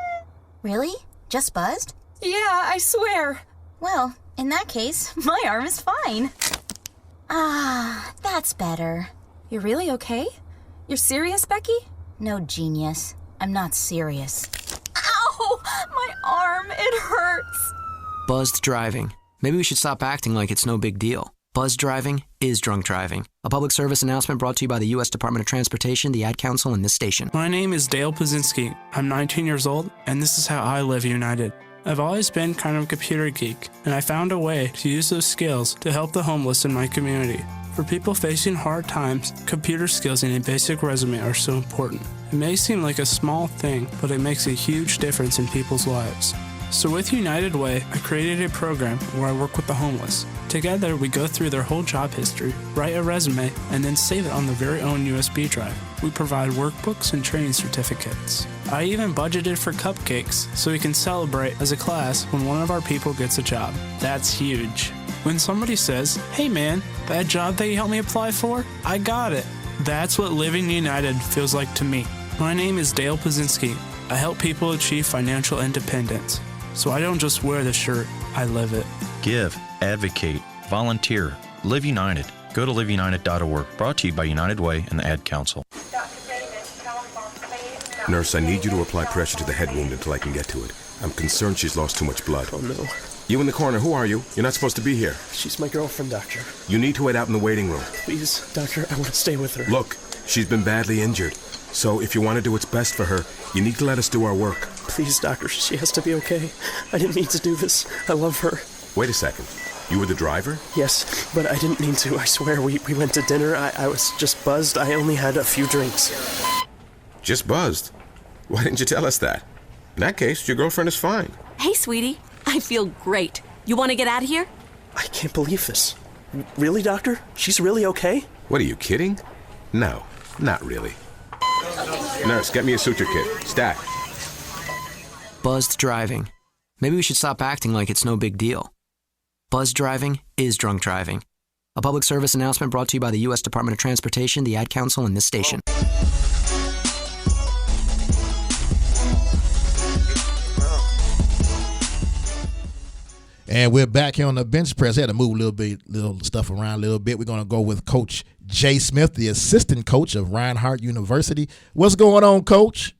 Really? Just buzzed? Yeah, I swear. Well, in that case, my arm is fine. Ah, that's better. You're really okay? You're serious, Becky? No, genius. I'm not serious. Ow! My arm, it hurts. Buzzed driving. Maybe we should stop acting like it's no big deal. Buzz driving is drunk driving. A public service announcement brought to you by the U.S. Department of Transportation, the Ad Council, and this station. My name is Dale Pazinski. I'm 19 years old, and this is how I live united. I've always been kind of a computer geek, and I found a way to use those skills to help the homeless in my community. For people facing hard times, computer skills and a basic resume are so important. It may seem like a small thing, but it makes a huge difference in people's lives. So with United Way, I created a program where I work with the homeless. Together, we go through their whole job history, write a resume, and then save it on their very own USB drive. We provide workbooks and training certificates. I even budgeted for cupcakes so we can celebrate as a class when one of our people gets a job. That's huge. When somebody says, "Hey man, that job that you helped me apply for, I got it." That's what Living United feels like to me. My name is Dale Pazinski. I help people achieve financial independence. So I don't just wear the shirt, I live it. Give, advocate, volunteer, Live United. Go to liveunited.org. Brought to you by United Way and the Ad Council. Nurse, I need you to apply pressure to the head wound until I can get to it. I'm concerned she's lost too much blood. Oh, no. You in the corner, who are you? You're not supposed to be here. She's my girlfriend, Doctor. You need to wait out in the waiting room. Please, Doctor, I want to stay with her. Look, she's been badly injured. So if you want to do what's best for her, you need to let us do our work. Please, Doctor, she has to be okay. I didn't mean to do this. I love her. Wait a second. You were the driver? Yes, but I didn't mean to. I swear, we went to dinner. I was just buzzed. I only had a few drinks. Just buzzed? Why didn't you tell us that? In that case, your girlfriend is fine. Hey, sweetie. I feel great. You want to get out of here? I can't believe this. Really, Doctor? She's really okay? What, are you kidding? No, not really. Nurse, get me a suture kit. Stack. Buzzed driving. Maybe we should stop acting like it's no big deal. Buzz driving is drunk driving. A public service announcement brought to you by the U.S. Department of Transportation, the Ad Council, and this station. And we're back here on the bench press. Had to move little stuff around a little bit. We're going to go with Coach Jay Smith, the assistant coach of Reinhardt University. What's going on, Coach?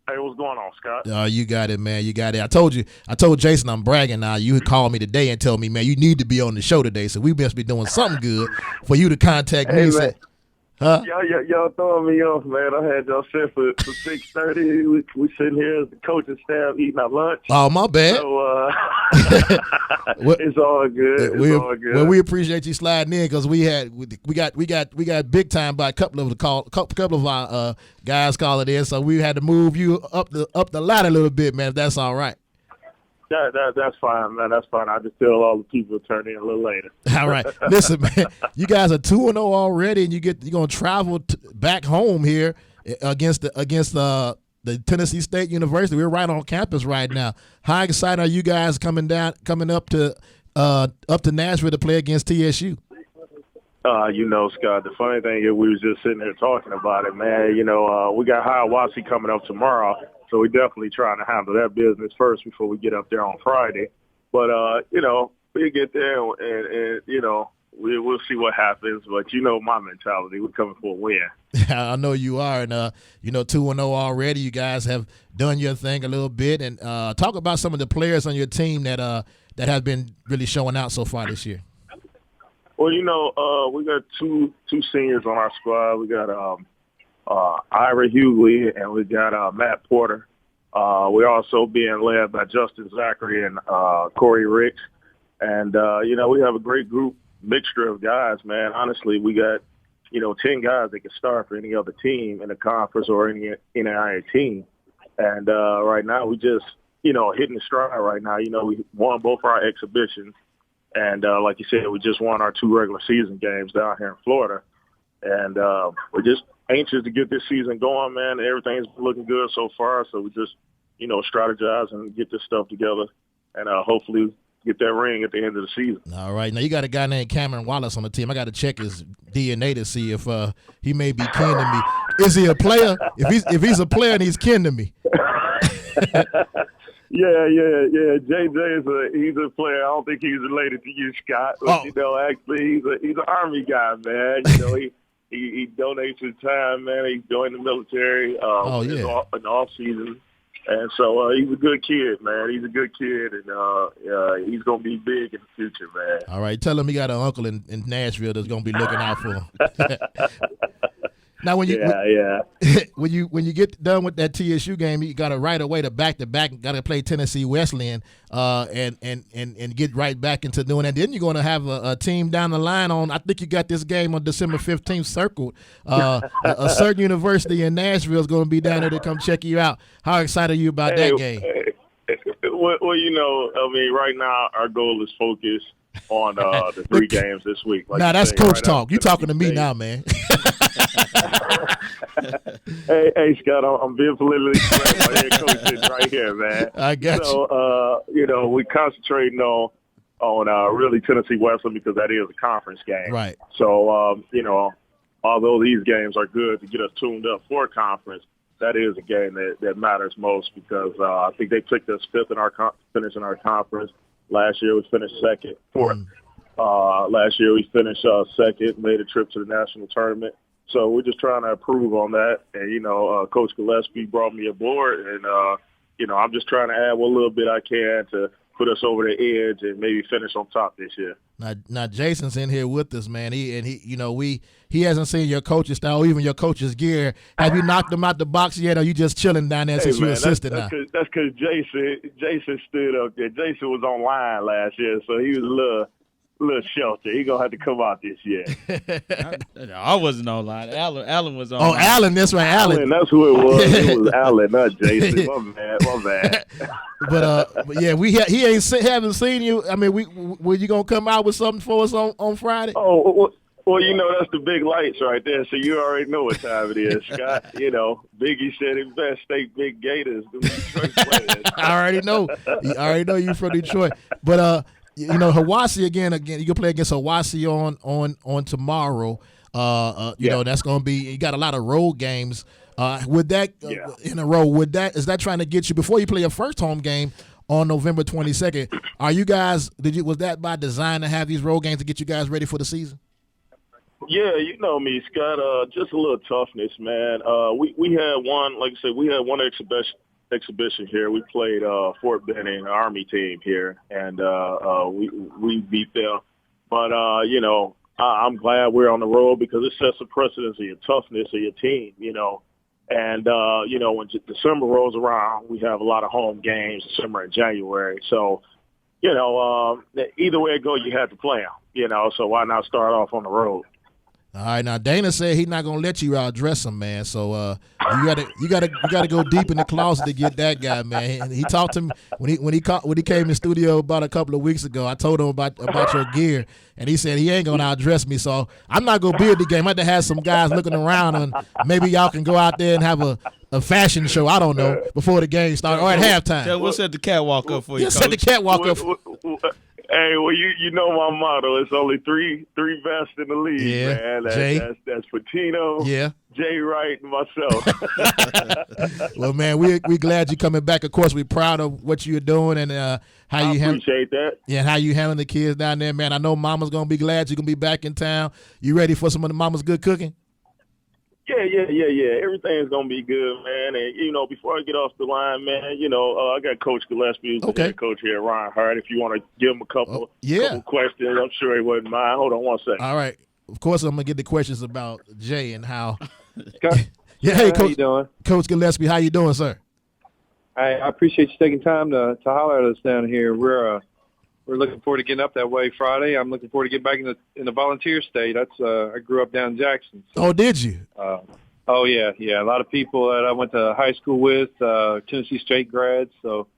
Hey, what's going on, Scott? You got it, man. You got it. I told Jason I'm bragging now. You would call me today and tell me, man, you need to be on the show today. So we must be doing something good for you to contact me. Man. Huh? Y'all throwing me off, man. I had y'all set for 6:30. We sitting here as the coaching staff eating our lunch. Oh, my bad. So it's all good. It's all good. Well, we appreciate you sliding in because we got big time by a couple of our guys calling in, so we had to move you up the ladder a little bit, man. If that's all right. That's fine, man. That's fine. I just tell all the people to turn in a little later. All right. Listen, man, you guys are 2-0 already, and you're going to travel back home here against the Tennessee State University. We're right on campus right now. How excited are you guys coming up to Nashville to play against TSU? Scott, the funny thing is we was just sitting there talking about it, man. We got Hiawassee coming up tomorrow. So we're definitely trying to handle that business first before we get up there on Friday. But, we'll get there and we'll see what happens. But my mentality, we're coming for a win. I know you are. And, 2-0 already. You guys have done your thing a little bit. And talk about some of the players on your team that have been really showing out so far this year. Well, we got two seniors on our squad. We got Ira Hughley, and we got Matt Porter. We're also being led by Justin Zachary and Corey Ricks. And, we have a great group, mixture of guys, man. Honestly, we got, 10 guys that can start for any other team in the conference or any NAIA team. And right now we just, hitting the stride right now. We won both our exhibitions. And like you said, we just won our 2 regular season games down here in Florida. And we're just anxious to get this season going, man. Everything's looking good so far. So we just, strategize and get this stuff together and hopefully get that ring at the end of the season. All right. Now, you got a guy named Cameron Wallace on the team. I got to check his DNA to see if he may be kin to me. Is he a player? If he's a player and he's kin to me. Yeah. JJ he's a player. I don't think he's related to you, Scott. But, actually, he's an Army guy, man. He donates his time, man. He joined the military in the off season, And so he's a good kid, man. He's a good kid, and he's going to be big in the future, man. All right, tell him he got an uncle in Nashville that's going to be looking out for him. Now, when you when you get done with that TSU game, you got to right away to back-to-back. Got to play Tennessee Wesleyan and get right back into doing that. Then you're going to have a team down the line on. I think you got this game on December 15th circled. A certain university in Nashville is going to be down there to come check you out. How excited are you about that game? Well, you know, I mean, right now our goal is focused on the 3 games this week. Like now that's coach talk. You talking to me now, man. Hey, Scott, I'm being politically correct. My head coach is right here, man. I got you. So, you know, we're concentrating on really Tennessee Wesleyan because that is a conference game. Right. So, you know, although these games are good to get us tuned up for conference, that is a game that matters most because I think they picked us 5th in our finish in our conference. Last year we finished 2nd, 4th. Last year we finished 2nd, made a trip to the national tournament. So we're just trying to improve on that. And, you know, Coach Gillespie brought me aboard, and, you know, I'm just trying to add what little bit I can to put us over the edge and maybe finish on top this year. Now Jason's in here with us, man. He hasn't seen your coach's style, even your coach's gear. Have you knocked him out the box yet, or are you just chilling down there since you're assistant now? That's because Jason stood up there. Jason was online last year, so he was a little shelter. He gonna have to come out this year. I wasn't online. Alan was on. Oh, Alan, that's right, Alan. That's who it was. It was Alan, not Jason. My bad. But yeah, haven't seen you. I mean, were you gonna come out with something for us on Friday? Oh, well, you know that's the big lights right there. So you already know what time it is, Scott. You know, Biggie said it best. State big Gators. The Detroit players. I already know. You from Detroit, but you know, Hiwassee again. You can play against Hiwassee on tomorrow. You know, that's going to be. You got a lot of road games. Would that in a row? Is that trying to get you before you play your first home game on November 22nd? Are you guys? Was that by design to have these road games to get you guys ready for the season? Yeah, you know me, Scott. Just a little toughness, man. We had one, like I said, we had one exhibition here. We played Fort Benning, Army team here, and we beat them. But you know, I'm glad we're on the road because it sets a precedence of your toughness of your team. You know, and you know, when December rolls around, we have a lot of home games, December and January. So, you know, either way it goes, you have to play them. You know, so why not start off on the road? All right, now Dana said he's not gonna let you outdress him, man. So you gotta go deep in the closet to get that guy, man. He talked to me when he came in the studio about a couple of weeks ago. I told him about your gear, and he said he ain't gonna outdress me. So I'm not gonna be at the game. I had to have some guys looking around, and maybe y'all can go out there and have a fashion show. I don't know before the game starts or at halftime. Yeah, we'll set the catwalk up for you. Set the catwalk up. Hey, well, you know my motto. It's only three best in the league, man. That's Patino, Jay Wright, and myself. Well, man, we glad you're coming back. Of course, we're proud of what you're doing and how you appreciate that. Yeah, how you handling the kids down there, man. I know Mama's gonna be glad you're gonna be back in town. You ready for some of the Mama's good cooking? Yeah. Everything's gonna be good, man. And you know, before I get off the line, man, you know, I got Coach Gillespie, who's the head coach here at Reinhardt. If you want to give him a couple questions, I'm sure he wouldn't mind. Hold on one second. All right. Of course, I'm gonna get the questions about Jay and how. Hey, Coach. how you doing? Coach Gillespie, how you doing, sir? I appreciate you taking time to holler at us down here. We're looking forward to getting up that way Friday. I'm looking forward to getting back in the volunteer state. That's I grew up down in Jackson. So, oh, did you? Oh yeah. A lot of people that I went to high school with, Tennessee State grads. So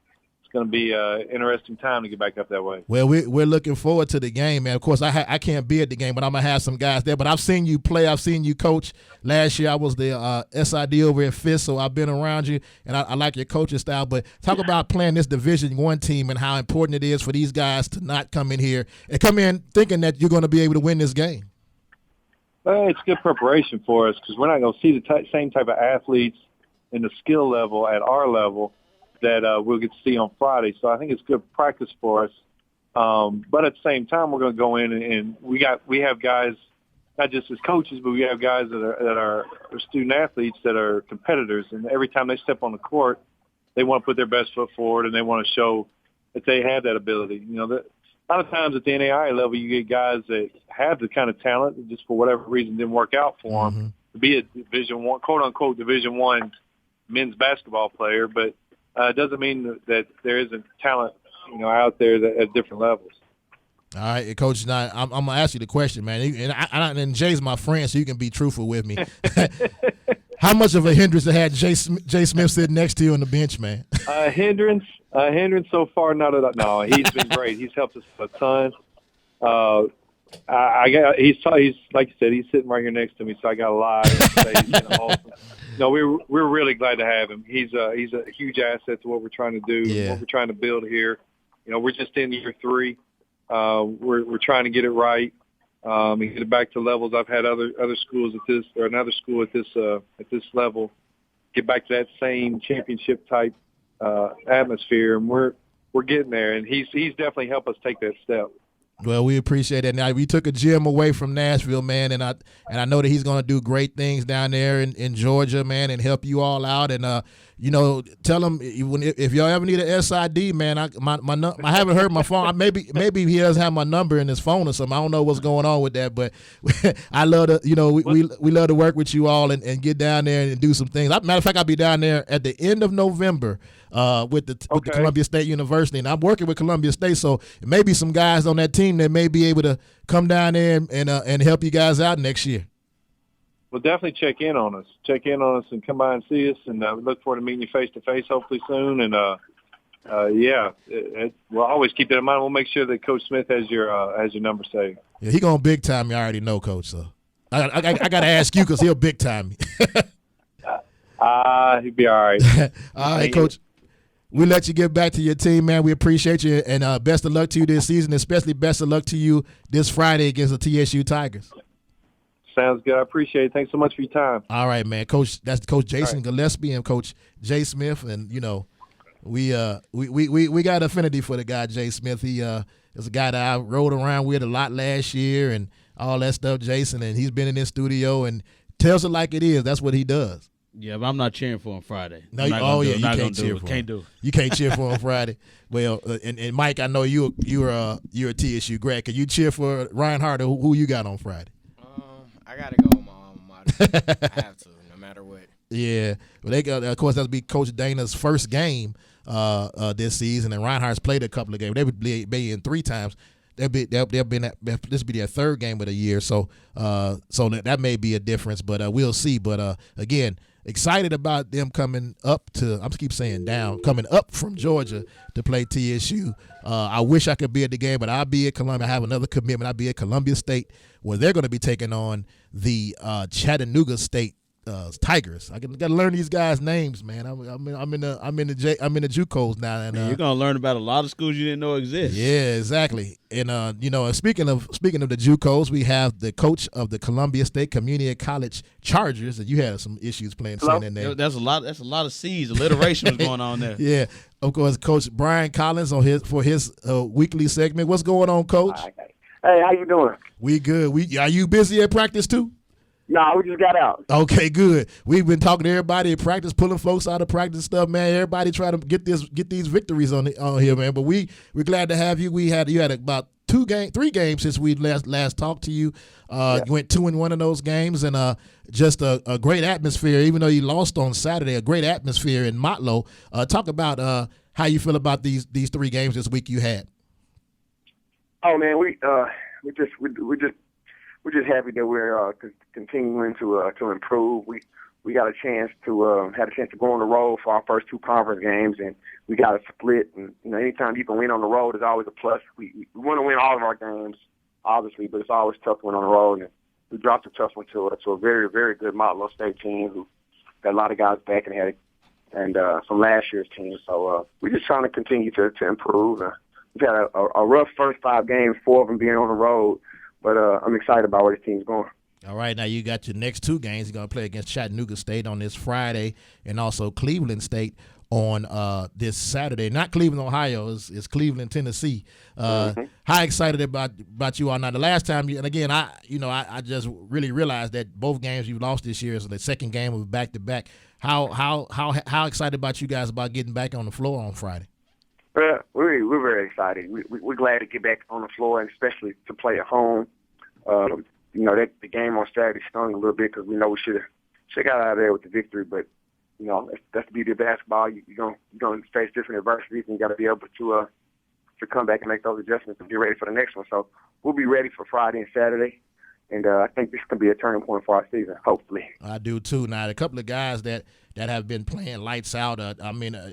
it's going to be an interesting time to get back up that way. Well, we're looking forward to the game, man. Of course, I can't be at the game, but I'm gonna have some guys there. But I've seen you play. I've seen you coach. Last year, I was the SID over at Fisk, so I've been around you, and I like your coaching style. But talk about playing this Division I team and how important it is for these guys to not come in here and come in thinking that you're going to be able to win this game. Well, it's good preparation for us because we're not going to see the same type of athletes in the skill level at our level that we'll get to see on Friday. So I think it's good practice for us. But at the same time, we're going to go in and we have guys, not just as coaches, but we have guys that are student athletes that are competitors. And every time they step on the court, they want to put their best foot forward and they want to show that they have that ability. You know, a lot of times at the NAIA level, you get guys that have the kind of talent that just for whatever reason didn't work out for them to be a Division I, quote unquote, Division I men's basketball player, but it doesn't mean that there isn't talent, you know, out there that at different levels. All right, Coach, now I'm gonna ask you the question, man. And Jay's my friend, so you can be truthful with me. How much of a hindrance had Jay Smith sitting next to you on the bench, man? Hindrance so far, not at all. No, he's been great. He's helped us a ton. He's like you said, he's sitting right here next to me, so I got to lie and say he's been awesome. No, we're really glad to have him. He's a huge asset to what we're trying to do, what we're trying to build here. You know, we're just in year 3. We're trying to get it right and get it back to levels. I've had other schools at this, or another school at this level, get back to that same championship type atmosphere, and we're getting there. And he's definitely helped us take that step. Well, we appreciate that. Now, we took a gym away from Nashville, man, and I know that he's going to do great things down there in Georgia, man, and help you all out. And you know, tell him if y'all ever need an SID, man. I haven't heard my phone. Maybe he doesn't have my number in his phone or something. I don't know what's going on with that, but I love to, you know, we love to work with you all and get down there and do some things. Matter of fact, I'll be down there at the end of November. With the Columbia State University, and I'm working with Columbia State, so maybe some guys on that team that may be able to come down there and help you guys out next year. Well, definitely check in on us, and come by and see us, and we look forward to meeting you face to face, hopefully soon. And we'll always keep that in mind. We'll make sure that Coach Smith has your number saved. Yeah, he going big time. You already know, Coach. So I got to ask you because he'll big time me. He'd be all right. All right, Coach. We let you get back to your team, man. We appreciate you, and best of luck to you this season, especially best of luck to you this Friday against the TSU Tigers. Sounds good. I appreciate it. Thanks so much for your time. All right, man. Coach, that's Coach Jason Gillespie and Coach Jay Smith, and you know, we got affinity for the guy Jay Smith. He is a guy that I rode around with a lot last year and all that stuff, Jason, and he's been in this studio and tells it like it is. That's what he does. Yeah, but I'm not cheering for him Friday. No, you can't cheer for him. Can't do it. You can't cheer for him Friday. Well, and Mike, I know you're a TSU grad. Can you cheer for Ryan Harder? Who you got on Friday? I gotta go with my alma mater. I have to, no matter what. Yeah, well, they got, of course, that'll be Coach Dana's first game this season, and Reinhardt's played a couple of games. They would be in 3 times. This will be their 3rd game of the year, so that may be a difference, but we'll see. But again, excited about them coming up coming up from Georgia to play TSU. I wish I could be at the game, but I'll be at Columbia. I have another commitment. I'll be at Columbia State, where they're going to be taking on the Chattanooga State Tigers. I got to learn these guys' names, man. I'm in the JUCOs now, and you're gonna learn about a lot of schools you didn't know exist. Yeah, exactly. And you know, speaking of the JUCOs, we have the coach of the Columbia State Community College Chargers, and you had some issues saying that name. That's a lot of C's. Alliteration was going on there. Yeah, of course, Coach Brian Collins for his weekly segment. What's going on, Coach? Hey, how you doing? We good. Are you busy at practice too? No, we just got out. Okay, good. We've been talking to everybody at practice, pulling folks out of practice and stuff, man. Everybody try to get these victories on here, man. But we're glad to have you. You had about 3 games since we last talked to you. You went 2 in one of those games, and just a great atmosphere. Even though you lost on Saturday, a great atmosphere in Motlow. Talk about how you feel about these 3 games this week you had. Oh man, we're just happy that we're continuing to improve. We got a chance to go on the road for our first 2 conference games, and we got a split. And you know, anytime you can win on the road is always a plus. We want to win all of our games, obviously, but it's always tough to win on the road. And we dropped a tough one to a very, very good Motlow State team who got a lot of guys back and from last year's team. So we're just trying to continue to improve. We've had a rough first 5 games, 4 of them being on the road. But I'm excited about where this team's going. All right, now you got your next 2 games. You're going to play against Chattanooga State on this Friday and also Cleveland State on this Saturday. Not Cleveland, Ohio. It's Cleveland, Tennessee. How excited about you all now? The last time, and again, I just really realized that both games you've lost this year is the second game of back-to-back. How excited about you guys about getting back on the floor on Friday? We're very excited. We're glad to get back on the floor, and especially to play at home. The game on Saturday stung a little bit because we know we should have got out of there with the victory. But that's the beauty of basketball. You're going to face different adversities, and you got to be able to come back and make those adjustments and be ready for the next one. So we'll be ready for Friday and Saturday. And I think this can be a turning point for our season, hopefully. I do, too. Now, a couple of guys that have been playing lights out,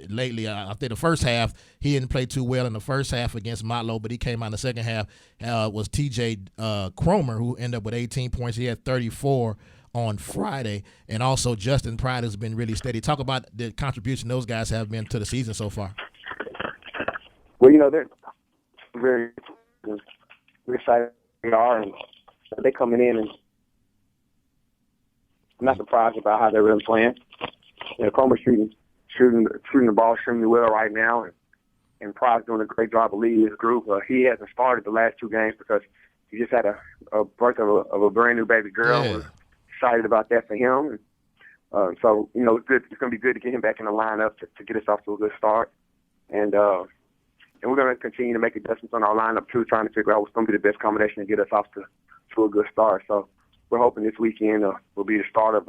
lately, I think the first half, he didn't play too well in the first half against Motlow, but he came out in the second half, was T.J. Cromer, who ended up with 18 points. He had 34 on Friday. And also Justin Pride has been really steady. Talk about the contribution those guys have been to the season so far. Well, they're very excited they are, and they're coming in, and I'm not surprised about how they're really playing. Cromer's shooting the ball extremely well right now, and Pride's doing a great job of leading his group. He hasn't started the last two games because he just had a birth of a brand new baby girl. Yeah. We're excited about that for him. So it's good. It's going to be good to get him back in the lineup to get us off to a good start, and we're going to continue to make adjustments on our lineup too, trying to figure out what's going to be the best combination to get us off to a good start. So we're hoping this weekend will be the start of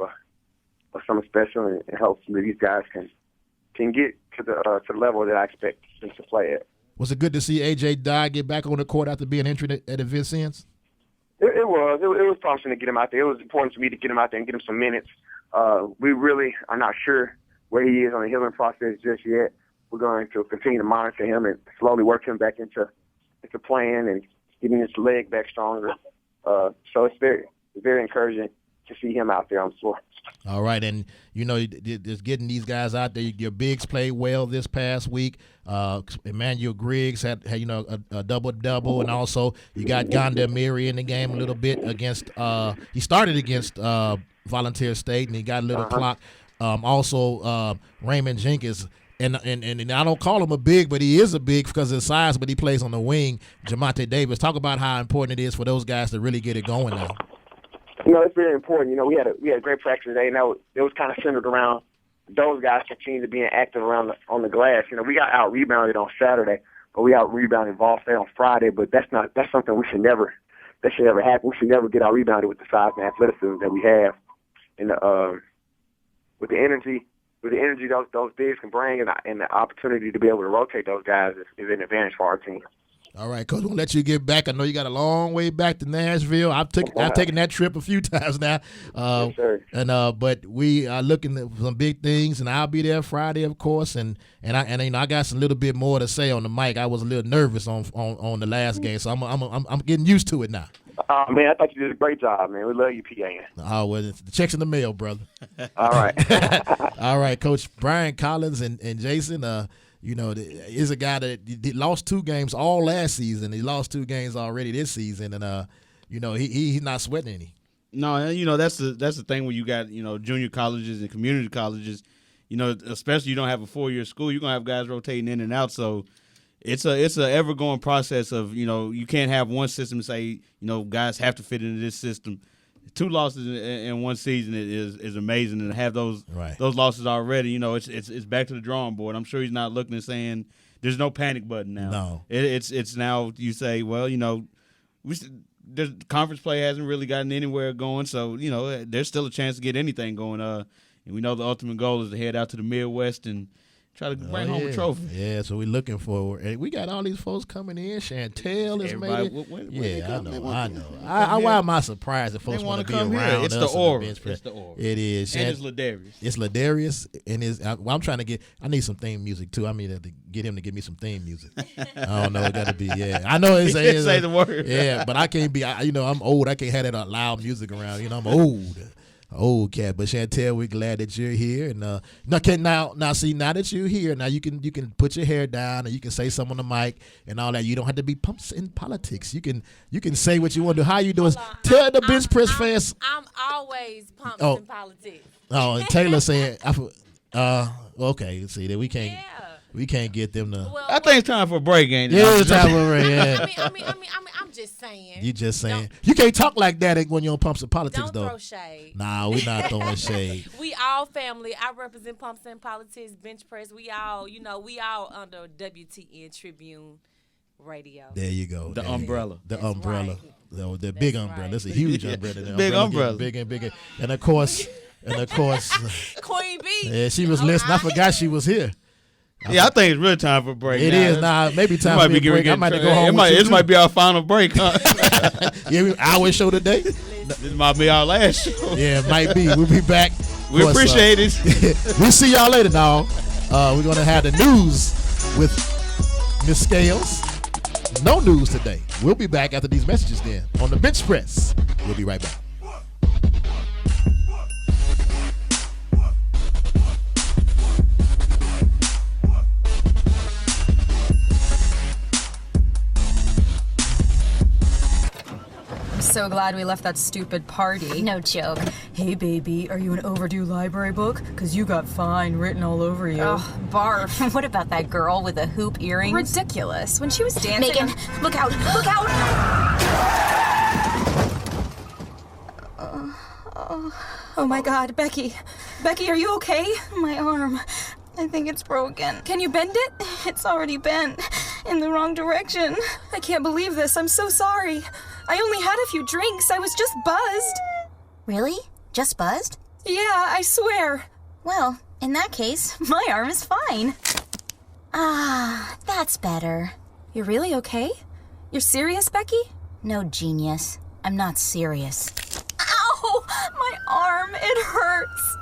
something special, and hopefully these guys can get to the level that I expect them to play at. Was it good to see A.J. Dye get back on the court after being injured at the Vincennes? It was. It was promising to get him out there. It was important for me to get him out there and get him some minutes. We really are not sure where he is on the healing process just yet. We're going to continue to monitor him and slowly work him back into playing and getting his leg back stronger. So it's very, very encouraging to see him out there on the floor. All right, and just getting these guys out there. Your bigs played well this past week. Emmanuel Griggs had a double, and also you got Gonda Amiri in the game a little bit against. He started against Volunteer State, and he got a little clock. Also, Raymond Jenkins. And I don't call him a big, but he is a big because of his size, but he plays on the wing. Jamonte Davis. Talk about how important it is for those guys to really get it going now. It's very important. We had a great practice today, and it was kind of centered around those guys continue to be active on the glass. We got out rebounded on Saturday, but we out rebounded Vol State on Friday. But that's something we should never happen. We should never get out rebounded with the size and athleticism that we have, and with the energy those bigs can bring, and the opportunity to be able to rotate those guys is an advantage for our team. All right, Coach, we'll let you get back. I know you got a long way back to Nashville. I've taken that trip a few times now. Yes, sir. But we are looking at some big things, and I'll be there Friday, of course. And I got some little bit more to say on the mic. I was a little nervous on the last game, so I'm getting used to it now. Man, I thought you did a great job, man. We love you, PA. Oh, well, the check's in the mail, brother. All right. All right, Coach Brian Collins and Jason, is a guy that lost 2 games all last season. He lost 2 games already this season, and he's not sweating any. No, that's the thing when you got junior colleges and community colleges. Especially you don't have a 4-year school, you're gonna have guys rotating in and out. So it's a ever going process of you can't have one system and say guys have to fit into this system. 2 losses in one season is amazing, and to have those losses already, it's back to the drawing board. I'm sure he's not looking and saying there's no panic button now. No, it's now you say, well, the conference play hasn't really gotten anywhere going, so there's still a chance to get anything going. And we know the ultimate goal is to head out to the Midwest and try to bring home a trophy. Yeah, so we're looking for. And we got all these folks coming in. Chantel has made it. I know. Why am I surprised that folks want to be around here? It's us? the aura. It's the aura. It is. And it's Ladarius. It's Ladarius, and I'm trying to get. I need some theme music too. I mean, to get him to give me some theme music. I don't know. It got to be. Yeah, I know. It's say the word. Yeah, but I can't be. I'm old. I can't have that loud music around. I'm old. Old cat, but Chantel, we're glad that you're here, and now that you're here, now you can put your hair down and you can say something on the mic and all that. You don't have to be pumps in politics. You can say what you want to do. How you doing? Tell the bench press fans. I'm always pumps in politics. Oh, and Taylor saying Okay. See that we can't get them to. I think it's time for a break, ain't it? Yeah, it's time for a break. Yeah. I'm just saying. You just saying. You can't talk like that when you're on Pumps and Politics, Don't though. throw shade. Nah, we're not throwing shade. We all family. I represent Pumps and Politics, Bench Press. We all under WTN Tribune Radio. There you go. The umbrella. The umbrella. Right. The big umbrella. That's a huge umbrella. Big umbrella. Bigger and bigger. And of course, Queen B. Yeah, she was listening. I forgot she was here. I think it's real time for a break. It is now. Maybe time for a break. I might go home. This might be our final break, huh? Yeah, our show today. This might be our last show. Yeah, it might be. We'll be back. We appreciate it. We'll see y'all later now. We're going to have the news with Miss Scales. No news today. We'll be back after these messages then on the Bench Press. We'll be right back. So glad we left that stupid party. No joke. Hey, baby, are you an overdue library book? Because you got fine written all over you. Oh, barf. What about that girl with the hoop earrings? Ridiculous. When she was dancing... Megan, look out! Look out! Oh my God, Becky. Becky, are you okay? My arm. I think it's broken. Can you bend it? It's already bent. In the wrong direction. I can't believe this. I'm so sorry. I only had a few drinks. I was just buzzed. Really? Just buzzed? Yeah, I swear. Well, in that case, my arm is fine. Ah, that's better. You're really okay? You're serious, Becky? No, genius. I'm not serious. Ow! My arm, it hurts.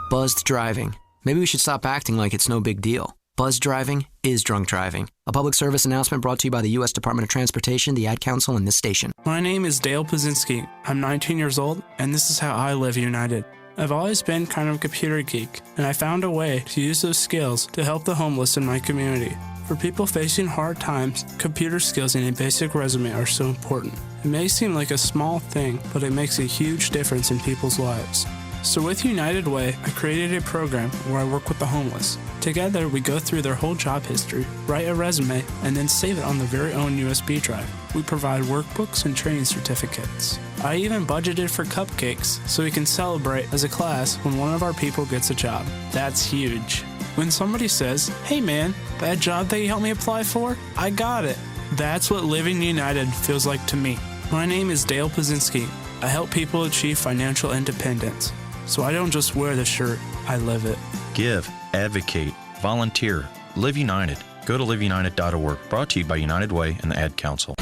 Buzzed driving. Maybe we should stop acting like it's no big deal. Buzzed driving is drunk driving. A public service announcement brought to you by the U.S. Department of Transportation, the Ad Council, and this station. My name is Dale Pazinski. I'm 19 years old, and this is how I live united. I've always been kind of a computer geek, and I found a way to use those skills to help the homeless in my community. For people facing hard times, computer skills and a basic resume are so important. It may seem like a small thing, but it makes a huge difference in people's lives. So with United Way, I created a program where I work with the homeless. Together, we go through their whole job history, write a resume, and then save it on their very own USB drive. We provide workbooks and training certificates. I even budgeted for cupcakes so we can celebrate as a class when one of our people gets a job. That's huge. When somebody says, "Hey man, that job that you helped me apply for, I got it." That's what Living United feels like to me. My name is Dale Pazinski. I help people achieve financial independence. So I don't just wear the shirt, I live it. Give, advocate, volunteer, Live United. Go to liveunited.org. Brought to you by United Way and the Ad Council.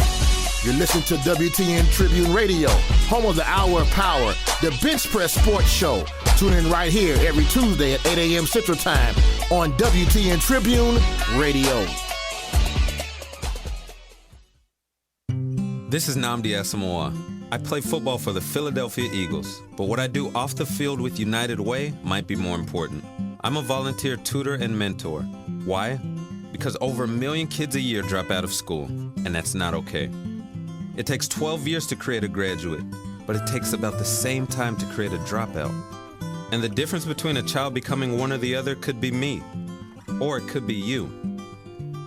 You're listening to WTN Tribune Radio, home of the Hour of Power, the Bench Press Sports Show. Tune in right here every Tuesday at 8 a.m. Central Time on WTN Tribune Radio. This is Nnamdi Asamoah. I play football for the Philadelphia Eagles, but what I do off the field with United Way might be more important. I'm a volunteer tutor and mentor. Why? Because over 1 million kids a year drop out of school, and that's not okay. It takes 12 years to create a graduate, but it takes about the same time to create a dropout. And the difference between a child becoming one or the other could be me, or it could be you.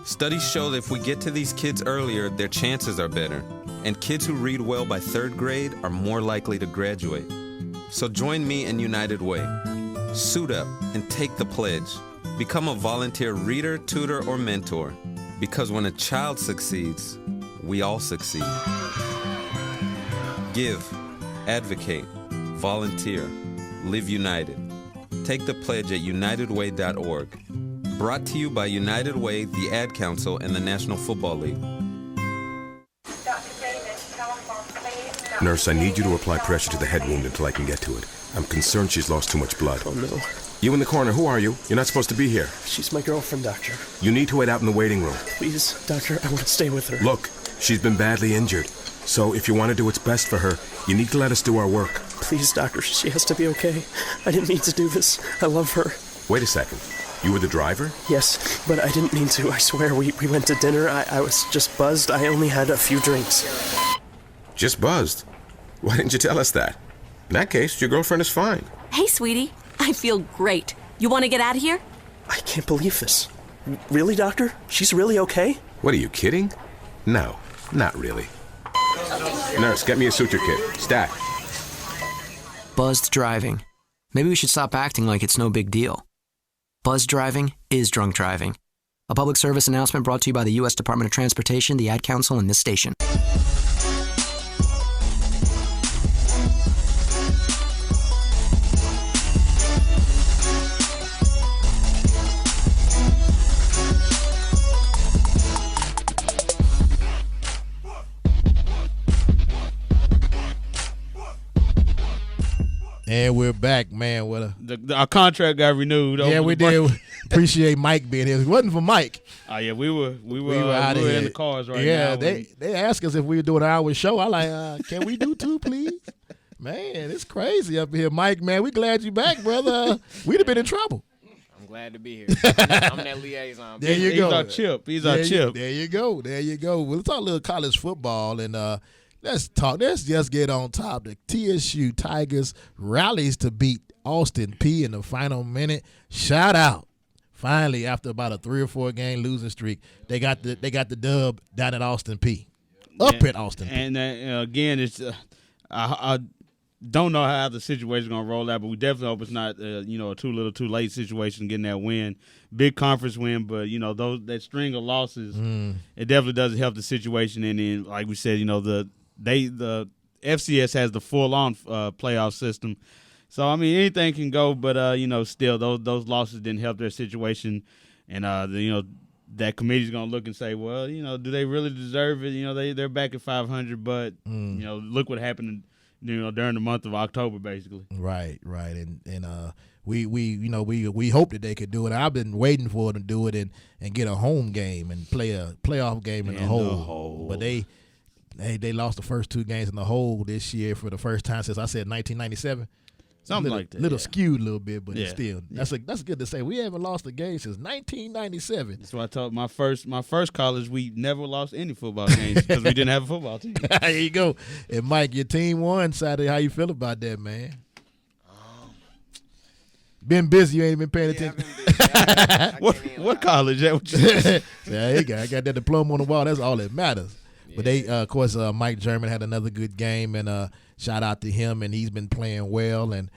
Studies show that if we get to these kids earlier, their chances are better. And kids who read well by 3rd grade are more likely to graduate. So join me in United Way. Suit up and take the pledge. Become a volunteer reader, tutor, or mentor. Because when a child succeeds, we all succeed. Give, advocate, volunteer, live united. Take the pledge at unitedway.org. Brought to you by United Way, the Ad Council, and the National Football League. Nurse, I need you to apply pressure to the head wound until I can get to it. I'm concerned she's lost too much blood. Oh, no. You in the corner, who are you? You're not supposed to be here. She's my girlfriend, Doctor. You need to wait out in the waiting room. Please, Doctor, I want to stay with her. Look, she's been badly injured. So if you want to do what's best for her, you need to let us do our work. Please, Doctor, she has to be okay. I didn't mean to do this. I love her. Wait a second. You were the driver? Yes, but I didn't mean to. I swear, we went to dinner. I was just buzzed. I only had a few drinks. Just buzzed? Why didn't you tell us that? In that case, your girlfriend is fine. Hey, sweetie. I feel great. You want to get out of here? I can't believe this. Really, Doctor? She's really okay? What, are you kidding? No, not really. Nurse, get me a suture kit. Stat. Buzzed driving. Maybe we should stop acting like it's no big deal. Buzzed driving is drunk driving. A public service announcement brought to you by the U.S. Department of Transportation, the Ad Council, and this station. And we're back, man. What our contract got renewed. Yeah, we did. Appreciate Mike being here. If it wasn't for Mike. Oh yeah, we were out of in the cars right now. Yeah, they asked us if we were doing an hour show. I like, can we do 2, please? Man, it's crazy up here, Mike. Man, we glad you back, brother. We'd have been in trouble. I'm glad to be here. I'm that liaison. There you go. He's our chip. He's our chip. There you go. There you go. Well, let's talk a little college football and let's just get on top. The TSU Tigers rallies to beat Austin Peay in the final minute. Shout out. Finally, after about a 3 or 4 game losing streak, they got the dub down at Austin Peay. At Austin Peay. And again, it's I don't know how the situation is going to roll out, but we definitely hope it's not a too little too late situation getting that win. Big conference win, but that string of losses, it definitely doesn't help the situation. And then, like we said, the FCS has the full-on playoff system. So, I mean, anything can go, but, still, those losses didn't help their situation. And, that committee's going to look and say, well, do they really deserve it? They're back at 500, but, look what happened, during the month of October, basically. Right. And we hope that they could do it. I've been waiting for them to do it and get a home game and play a playoff game in the hole. But they lost the first 2 games in the hole this year for the first time since I said 1997. Something like that. Little skewed a little bit, but it's still that's good to say. We haven't lost a game since 1997. That's why I told my first college we never lost any football games because we didn't have a football team. There you go. And Mike, your team won Saturday. How you feel about that, man? Been busy. You ain't been paying attention. What college? There you go. I got that diploma on the wall. That's all that matters. But they, of course, Mike German had another good game, and shout out to him, and he's been playing well. And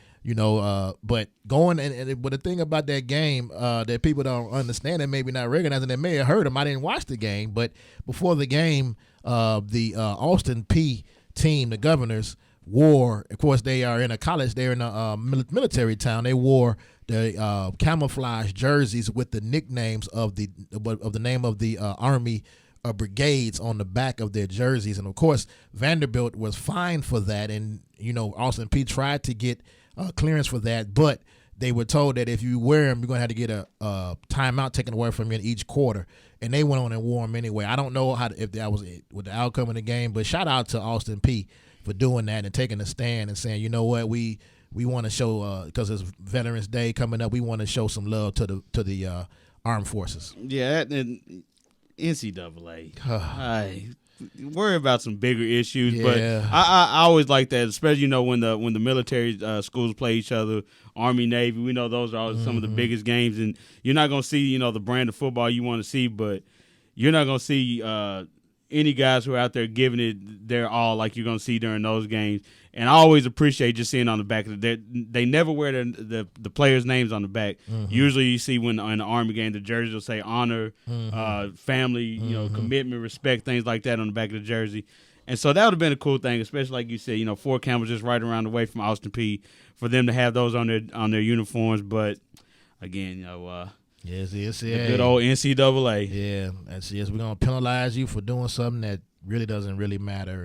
but going but the thing about that game that people don't understand and maybe not recognize, and they may have heard him. I didn't watch the game, but before the game, the Austin Peay team, the Governors, wore. Of course, they are in a college. They're in a military town. They wore the camouflage jerseys with the nicknames of the name of the Army brigades on the back of their jerseys. And of course, Vanderbilt was fined for that, and Austin Peay tried to get clearance for that, but they were told that if you wear them, you're going to have to get a timeout taken away from you in each quarter, and they went on and wore them anyway. I don't know if that was with the outcome of the game, but shout out to Austin Peay for doing that and taking a stand and saying, you know what, we want to show, because it's Veterans Day coming up, we want to show some love to the armed forces. Yeah, and NCAA. I worry about some bigger issues, but I always like that, especially when the military schools play each other, Army, Navy. We know those are always some of the biggest games, and you're not going to see the brand of football you want to see, but you're not going to see any guys who are out there giving it their all like you're going to see during those games. And I always appreciate just seeing on the back of they never wear the players' names on the back. Usually you see when in the Army game, the jersey will say honor, family, commitment, respect, things like that on the back of the jersey. And so that would have been a cool thing, especially like you said, Fort Campbell just right around the way from Austin Peay, for them to have those on their uniforms. But again, yes, the good old NCAA. Yeah, we're gonna penalize you for doing something that really doesn't really matter,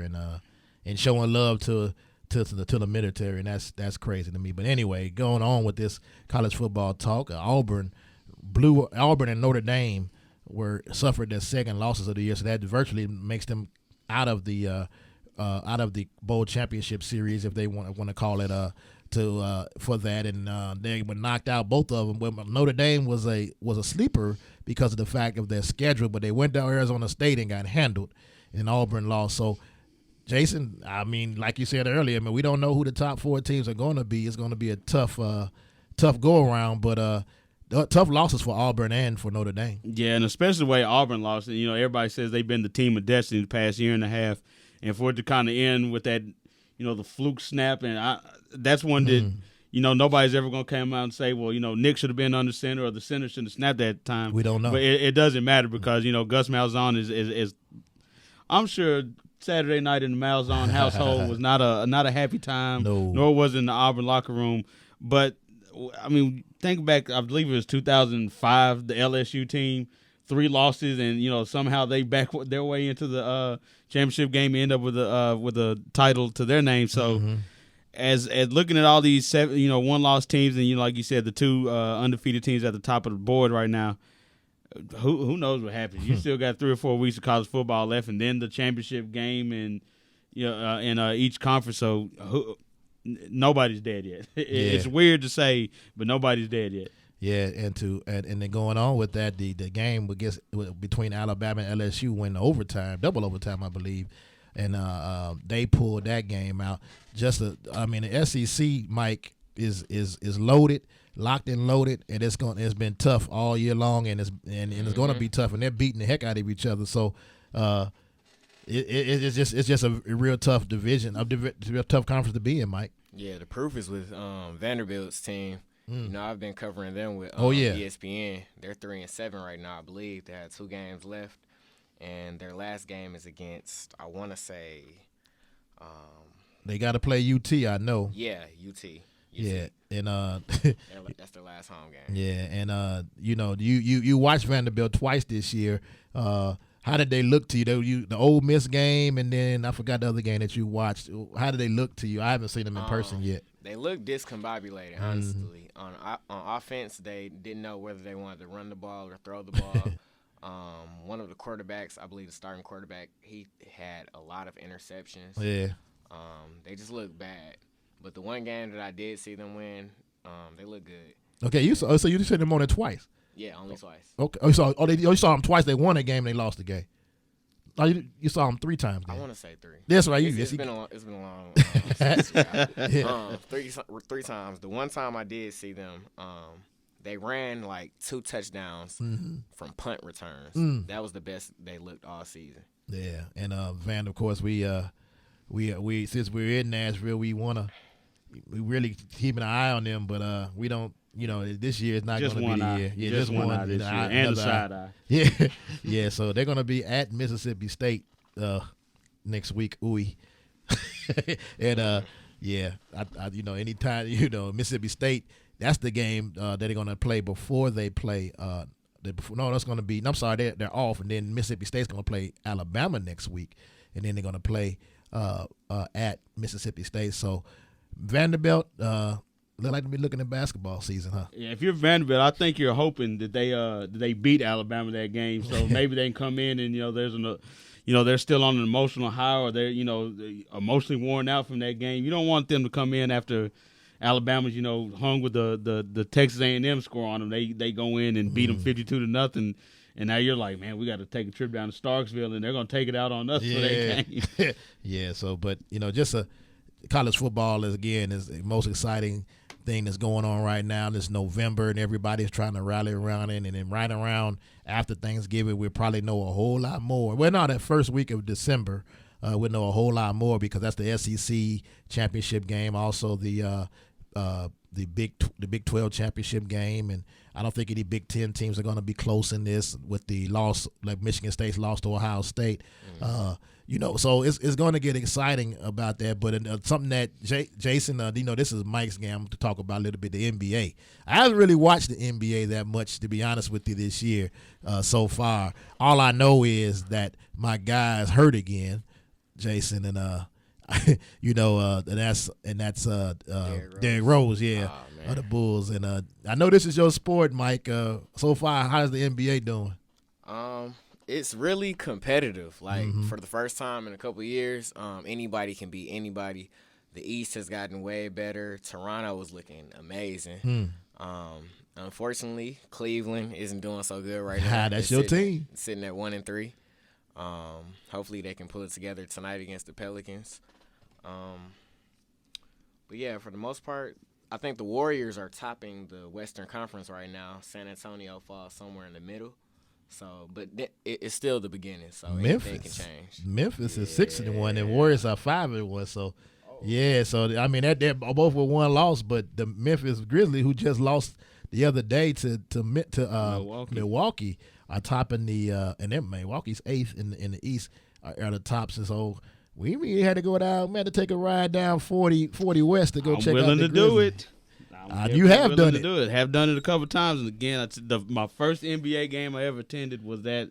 and showing love to the military, and that's crazy to me. But anyway, going on with this college football talk, Auburn and Notre Dame suffered their second losses of the year, so that virtually makes them out of the bowl championship series, if they want to call it for that, and they were knocked out, both of them. Well, Notre Dame was a sleeper because of the fact of their schedule, but they went down Arizona State and got handled, and Auburn lost. So, Jason, I mean, like you said earlier, we don't know who the top 4 teams are going to be. It's going to be a tough tough go around, but tough losses for Auburn and for Notre Dame. Yeah, and especially the way Auburn lost. You know, everybody says they've been the team of destiny the past year and a half, and for it to kind of end with that, you know, the fluke snap, and that's one that. You know, nobody's ever going to come out and say, well, you know, Nick should have been under center or the center shouldn't have snapped that time. We don't know. But it doesn't matter because, you know, Gus Malzahn is I'm sure Saturday night in the Malzahn household was not a happy time, nor was it in the Auburn locker room. But, I mean, think back, I believe it was 2005, the LSU team, 3 losses, and, you know, somehow they back their way into the championship game and end up with a title to their name. So, As looking at all these 7, you know, 1-loss teams, and you know, like you said, the 2 undefeated teams at the top of the board right now, who knows what happens? You still got 3 or 4 weeks of college football left, and then the championship game, and you know, in each conference. So nobody's dead yet. It's weird to say, but nobody's dead yet. Yeah, and then going on with that, the game between Alabama and LSU went overtime, double overtime, I believe. And they pulled that game out. The SEC, Mike, is loaded, locked and loaded, and it's been tough all year long, and it's going to be tough, and they're beating the heck out of each other. So it's just a real tough division, a real tough conference to be in, Mike. Yeah, the proof is with Vanderbilt's team. You know, I've been covering them with ESPN. They're 3-7 right now, I believe. They had 2 games left. And their last game is against, I want to say. They got to play UT, I know. Yeah, UT. Yeah, and that's their last home game. Yeah, and you know, you watched Vanderbilt twice this year. How did they look to you? The Ole Miss game, and then I forgot the other game that you watched. How did they look to you? I haven't seen them in person yet. They look discombobulated, honestly. On offense, they didn't know whether they wanted to run the ball or throw the ball. One of the quarterbacks, I believe the starting quarterback, he had a lot of interceptions. Yeah. They just look bad. But the one game that I did see them win, they look good. Okay, you saw them on it twice. Yeah, only twice. Okay. You saw them twice. They won a game. They lost the game. Oh, you saw them 3 times. Then. I want to say 3. That's right. It's been a long three times. The one time I did see them, they ran like 2 touchdowns from punt returns. That was the best they looked all season. Yeah, and Van, of course, we since we're in Nashville, we really keep an eye on them, but we don't. You know, this year is not going to be the year. Yeah, just one eye this year, and the side eye. Yeah, yeah. So they're going to be at Mississippi State next week. Ooey, and anytime Mississippi State. That's the game that they're going to play before they play. That's going to be. I'm sorry, they're off, and then Mississippi State's going to play Alabama next week, and then they're going to play at Mississippi State. So Vanderbilt look like to be looking at basketball season, huh? Yeah, if you're Vanderbilt, I think you're hoping that they beat Alabama that game, so maybe they can come in and they're still on an emotional high, or they're emotionally worn out from that game. You don't want them to come in after Alabama's, hung with the Texas A&M score on them. They go in and beat them 52-0, and now you're like, man, we got to take a trip down to Starksville, and they're going to take it out on us for that game. Yeah. So, but just college football is the most exciting thing that's going on right now. This November, and everybody's trying to rally around it, and then right around after Thanksgiving, we'll probably know a whole lot more. Well, not that first week of December. We'll know a whole lot more because that's the SEC championship game, also the Big 12 championship game, and I don't think any Big 10 teams are going to be close in this with the loss, like Michigan State's loss to Ohio State. So it's going to get exciting about that. But something that Jason, this is Mike's game to talk about a little bit, the NBA. I haven't really watched the NBA that much, to be honest with you, this year so far. All I know is that my guy's hurt again, Jason, and that's Derrick Rose, of the Bulls. And I know this is your sport, Mike. So far, how's the NBA doing? It's really competitive. Like for the first time in a couple of years, anybody can beat anybody. The East has gotten way better. Toronto was looking amazing. Unfortunately, Cleveland isn't doing so good right now. That's your team. Sitting at 1-3. Hopefully they can pull it together tonight against the Pelicans. But yeah, for the most part, I think the Warriors are topping the Western Conference right now. San Antonio falls somewhere in the middle. So, but it's still the beginning. So anything can change. Memphis is 6-1, and Warriors are 5-1. So, yeah. So I mean, they're both with one loss, but the Memphis Grizzlies, who just lost the other day to Milwaukee, are topping the and then Milwaukee's 8th in the East are the tops. And so we really had to go down. We had to take a ride down 40 West to go check out the willing to do it. You have done it. Have done it a couple times, and again, my first NBA game I ever attended was that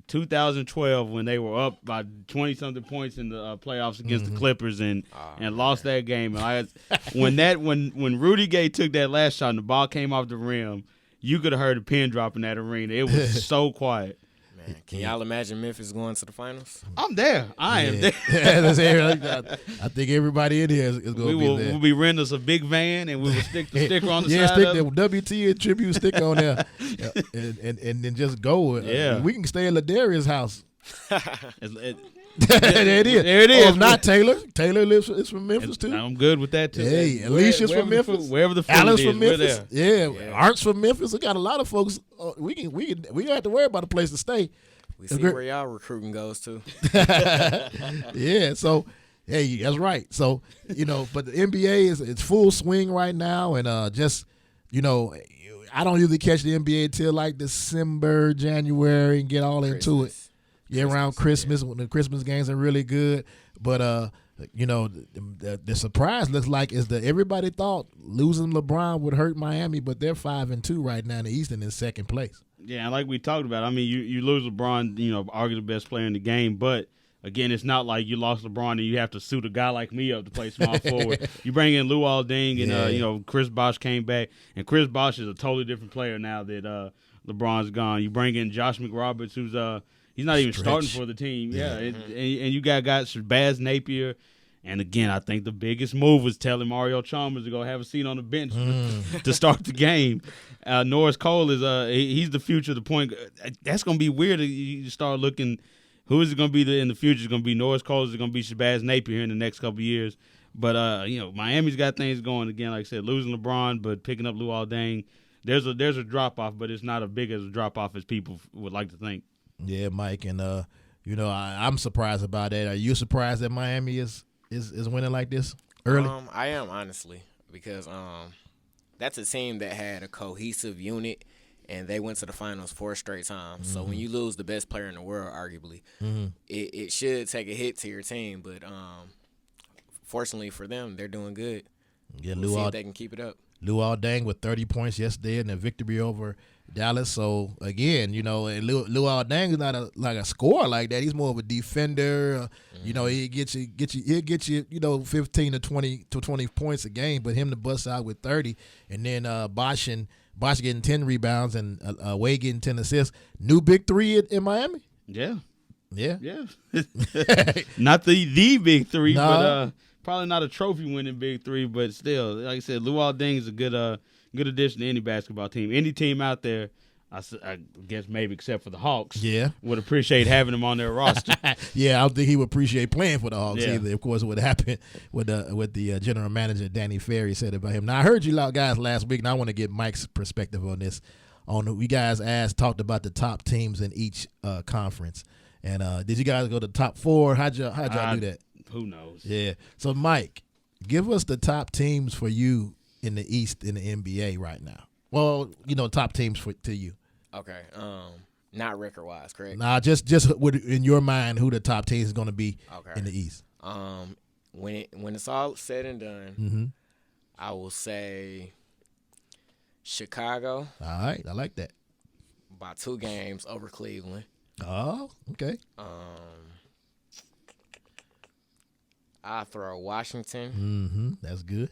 2012 when they were up by 20-something points in the playoffs against the Clippers and lost that game. And when Rudy Gay took that last shot and the ball came off the rim, you could have heard a pin drop in that arena. It was so quiet. Man, can y'all imagine Memphis going to the finals? I'm there. I am there. I think everybody in here is going to be there. We'll be renting us a big van, and we will stick the sticker on the side. Stick the WTN Tribute sticker on there, and then just go. Yeah, we can stay at Ladaria's house. There it is. Oh, if not Taylor. Taylor is from Memphis too. I'm good with that too. Hey, Alicia's from Memphis. Wherever the Alan's is, from Memphis. Yeah. Art's from Memphis. We got a lot of folks. We don't have to worry about a place to stay. We see where y'all recruiting goes to. Yeah. So, hey, that's right. So, but the NBA is full swing right now, and just I don't usually catch the NBA until like December, January, and get all into it. Yeah, around Christmas when the Christmas games are really good. But the surprise looks like is that everybody thought losing LeBron would hurt Miami, but they're 5-2 right now in the East and in second place. Yeah, and like we talked about, I mean, you lose LeBron, arguably the best player in the game, but again, it's not like you lost LeBron and you have to suit a guy like me up to play small forward. You bring in Luol Deng and Chris Bosh came back, and Chris Bosh is a totally different player now that LeBron's gone. You bring in Josh McRoberts, who's he's not even starting for the team. Yeah, and you got guys Shabazz Napier. And again, I think the biggest move was telling Mario Chalmers to go have a seat on the bench to start the game. Norris Cole is he's the future of the point. That's going to be weird. You start looking, who is it going to be in the future? Is it going to be Norris Cole? Is it going to be Shabazz Napier in the next couple of years? But Miami's got things going again. Like I said, losing LeBron, but picking up Luol Deng. There's a drop off, but it's not as big as a drop off as people would like to think. Yeah, Mike, and I'm surprised about that. Are you surprised that Miami is winning like this early? I am, honestly, because that's a team that had a cohesive unit, and they went to the finals 4 straight times. So when you lose the best player in the world, arguably, it should take a hit to your team. But fortunately for them, they're doing good. Yeah, we'll see if they can keep it up. Luol Deng with 30 points yesterday in a victory over Dallas. So again, Luol Deng is not a scorer like that. He's more of a defender. He'll get you 15 to 20 points a game. But him to bust out with 30, and then Bosh getting 10 rebounds and Wade getting 10 assists. New big three in Miami. Yeah. Not the big three, but probably not a trophy-winning big three, but still, like I said, Luol Deng is a good addition to any basketball team. Any team out there, I guess maybe except for the Hawks, would appreciate having him on their roster. Yeah, I don't think he would appreciate playing for the Hawks either. Of course, what happened with the general manager, Danny Ferry, said about him. Now, I heard you guys last week, and I want to get Mike's perspective on this. You guys talked about the top teams in each conference. And did you guys go to the top 4? How'd y'all do that? Who knows? Yeah. So, Mike, give us the top teams for you in the East in the NBA right now. Well, top teams to you. Okay. Not record-wise, correct? Nah, just in your mind, who the top team is going to be in the East. When it's all said and done, I will say Chicago. All right. I like that. By 2 games over Cleveland. Oh, okay. I throw Washington. That's good.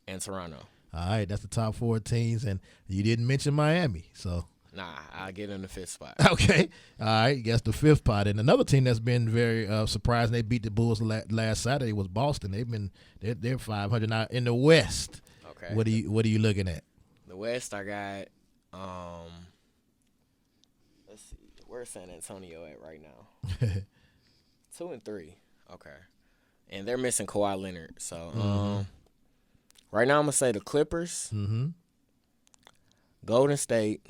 And Toronto. All right, that's the top 4 teams, and you didn't mention Miami, so. Nah, I'll get in the 5th spot. Okay. All right, that's the 5th spot. And another team that's been very surprising, they beat the Bulls last Saturday, was Boston. They're 500 now in the West. Okay. What are you looking at? The West, I got let's see, where's San Antonio at right now? 2 and 3. Okay. And they're missing Kawhi Leonard. So Right now, I'm going to say the Clippers, Golden State,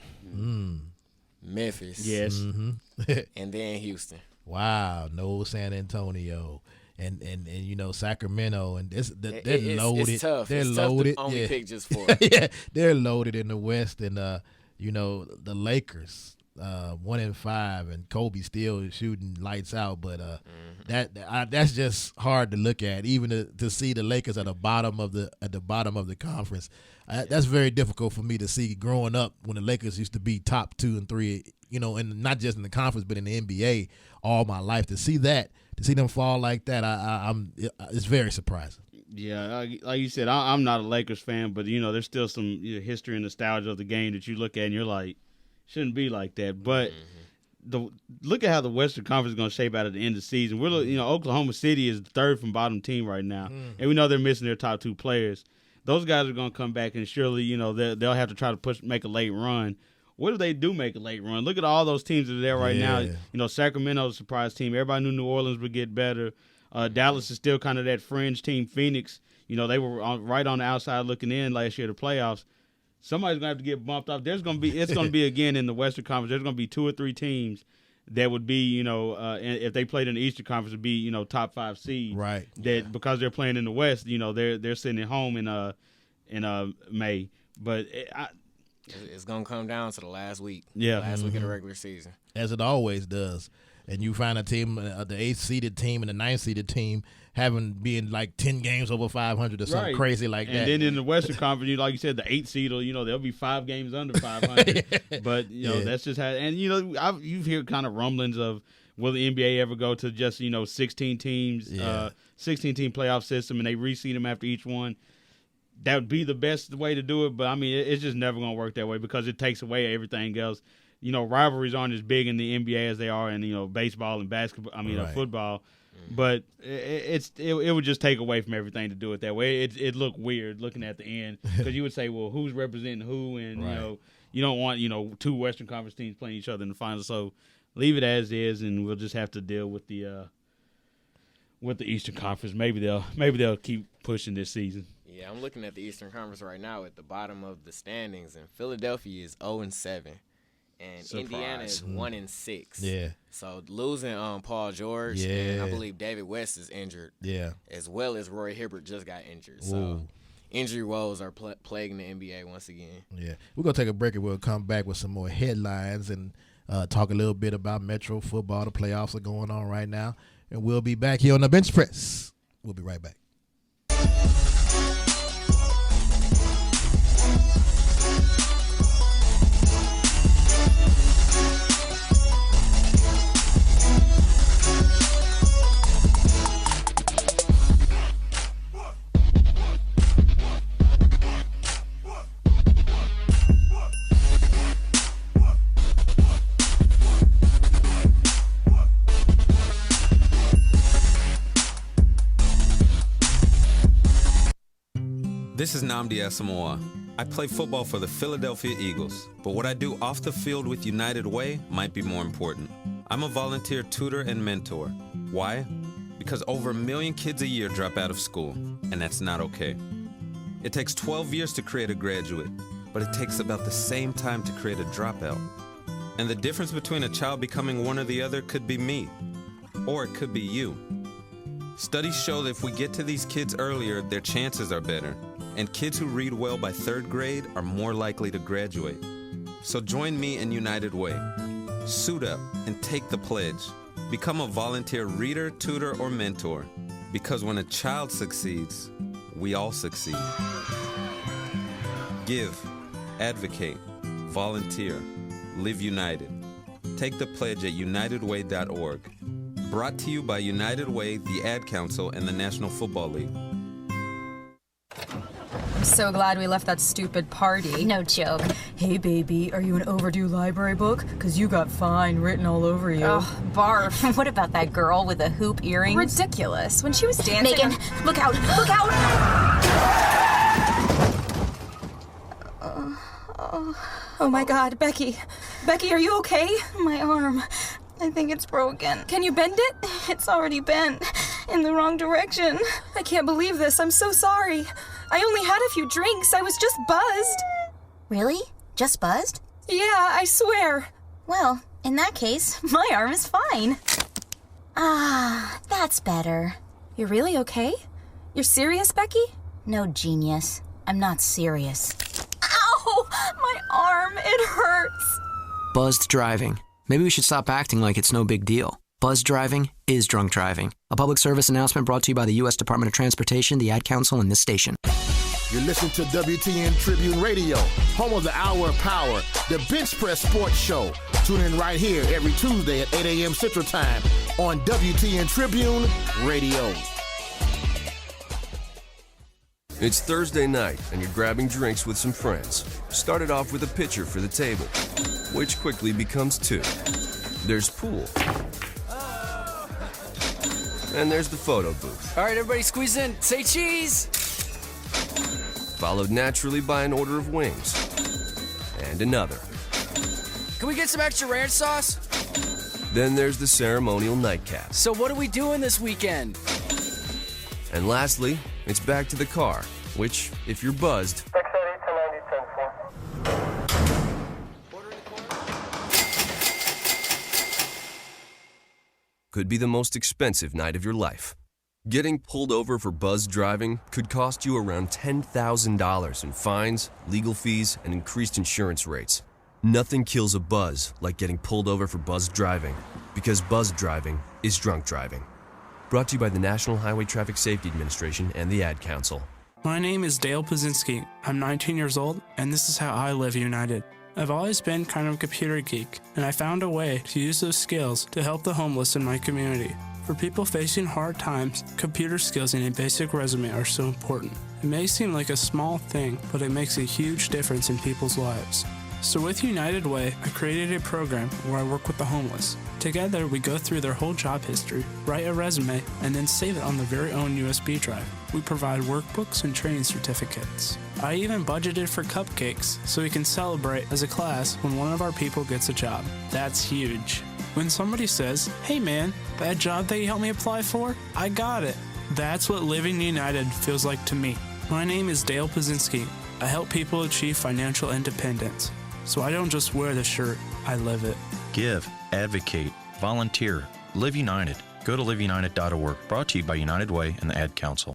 Memphis, and then Houston. Wow, no San Antonio. And you know, Sacramento, and they're loaded. It's tough. They're it's loaded. Tough to only pick just 4. Yeah, they're loaded in the West, and you know, the Lakers, 1-5, and Kobe still shooting lights out. But that's just hard to look at, even to see the Lakers at the bottom of the conference. That's very difficult for me to see growing up when the Lakers used to be top 2 and 3. You know, and not just in the conference, but in the NBA all my life. To see them fall like that, it's very surprising. Yeah, like you said, I'm not a Lakers fan, but you know, there's still some history and nostalgia of the game that you look at and you're like, shouldn't be like that. But look at how the Western Conference is going to shape out at the end of the season. Oklahoma City is the third from bottom team right now, and we know they're missing their top 2 players. Those guys are going to come back, and surely they'll have to try to make a late run. What if they do make a late run? Look at all those teams that are there right now. You know, Sacramento's a surprise team. Everybody knew New Orleans would get better. Dallas is still kind of that fringe team. Phoenix, you know, they were right on the outside looking in last year, the playoffs. Somebody's going to have to get bumped off. It's going to be, again, in the Western Conference, there's going to be 2 or 3 teams that would be, if they played in the Eastern Conference, would be, top 5 seed. Right. That because they're playing in the West, they're sitting at home in May. But it's going to come down to the last week. Yeah. Last week of the regular season. As it always does. And you find a team, the 8th-seeded team and the 9th-seeded team being like 10 games over 500 or something crazy like that. And then in the Western Conference, like you said, the 8th seed, they'll be 5 games under 500. But, that's just how – and, you've heard kind of rumblings of will the NBA ever go to just, 16 teams, 16-team playoff system, and they reseed them after each one. That would be the best way to do it, but, I mean, it's just never going to work that way because it takes away everything else. Rivalries aren't as big in the NBA as they are in, baseball and basketball. I mean, football. But it would just take away from everything to do it that way. It looked weird looking at the end because you would say, well, who's representing who? And, you don't want, 2 Western Conference teams playing each other in the finals. So leave it as is, and we'll just have to deal with the Eastern Conference. Maybe they'll keep pushing this season. Yeah, I'm looking at the Eastern Conference right now at the bottom of the standings, and Philadelphia is 0-7. And Surprise. Indiana is 1-6. Yeah. So losing Paul George, and I believe David West is injured. Yeah. As well as Roy Hibbert just got injured. So injury woes are plaguing the NBA once again. Yeah. We're going to take a break and we'll come back with some more headlines and talk a little bit about Metro football. The playoffs are going on right now. And we'll be back here on the Bench Press. We'll be right back. This is Nnamdi Asamoah. I play football for the Philadelphia Eagles, but what I do off the field with United Way might be more important. I'm a volunteer tutor and mentor. Why? Because over 1 million kids a year drop out of school, and that's not okay. It takes 12 years to create a graduate, but it takes about the same time to create a dropout. And the difference between a child becoming one or the other could be me, or it could be you. Studies show that if we get to these kids earlier, their chances are better. And kids who read well by 3rd grade are more likely to graduate. So join me in United Way. Suit up and take the pledge. Become a volunteer reader, tutor, or mentor. Because when a child succeeds, we all succeed. Give, advocate, volunteer, live united. Take the pledge at unitedway.org. Brought to you by United Way, the Ad Council, and the National Football League. I'm so glad we left that stupid party. No joke. Hey, baby, are you an overdue library book? Because you got fine written all over you. Oh, barf. What about that girl with the hoop earrings? Ridiculous. When she was dancing... Megan, look out! Look out! Oh, my God, Becky. Becky, are you okay? My arm. I think it's broken. Can you bend it? It's already bent. In the wrong direction. I can't believe this. I'm so sorry. I only had a few drinks. I was just buzzed. Really? Just buzzed? Yeah, I swear. Well, in that case, my arm is fine. Ah, that's better. You're really okay? You're serious, Becky? No, genius. I'm not serious. Ow! My arm, it hurts. Buzzed driving. Maybe we should stop acting like it's no big deal. Buzzed driving is drunk driving. A public service announcement brought to you by the U.S. Department of Transportation, the Ad Council, and this station. You're listening to WTN Tribune Radio, home of the Hour of Power, the Bench Press Sports Show. Tune in right here every Tuesday at 8 a.m. Central Time on WTN Tribune Radio. It's Thursday night, and you're grabbing drinks with some friends. Started off with a pitcher for the table, which quickly becomes two. There's pool. And there's the photo booth. All right, everybody squeeze in. Say cheese. Followed naturally by an order of wings. And another. Can we get some extra ranch sauce? Then there's the ceremonial nightcap. So what are we doing this weekend? And lastly, it's back to the car, which, if you're buzzed, could be the most expensive night of your life. Getting pulled over for buzzed driving could cost you around $10,000 in fines, legal fees, and increased insurance rates. Nothing kills a buzz like getting pulled over for buzzed driving, because buzzed driving is drunk driving. Brought to you by the National Highway Traffic Safety Administration and the Ad Council. My name is Dale Pazinski. I'm 19 years old, and this is how I live United. I've always been kind of a computer geek, and I found a way to use those skills to help the homeless in my community. For people facing hard times, computer skills and a basic resume are so important. It may seem like a small thing, but it makes a huge difference in people's lives. So with United Way, I created a program where I work with the homeless. Together, we go through their whole job history, write a resume, and then save it on their very own USB drive. We provide workbooks and training certificates. I even budgeted for cupcakes so we can celebrate as a class when one of our people gets a job. That's huge. When somebody says, "Hey man, that job that you helped me apply for, I got it." That's what living united feels like to me. My name is Dale Pazinski. I help people achieve financial independence. So I don't just wear the shirt, I live it. Give, advocate, volunteer, Live United. Go to liveunited.org. Brought to you by United Way and the Ad Council.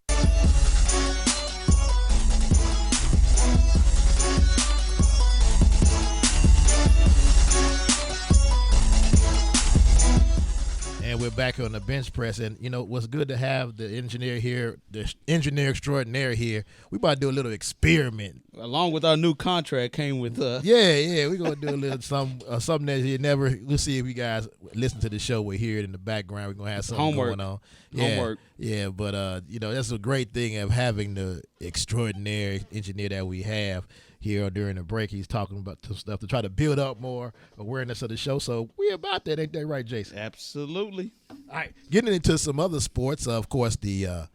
And we're back on the bench press, and you know what's good to have the engineer here, the engineer extraordinaire here. We about to do a little experiment. Along with our new contract came with Yeah, we're gonna do a little something that you never. We'll see if you guys listen to the show. We'll hear it in the background. We're gonna have something homework going on. Homework. Yeah, but you know that's a great thing of having the extraordinary engineer that we have here during the break. He's talking about some stuff to try to build up more awareness of the show. So we're about that, ain't that right, Jason? Absolutely. All right, getting into some other sports. Of course, the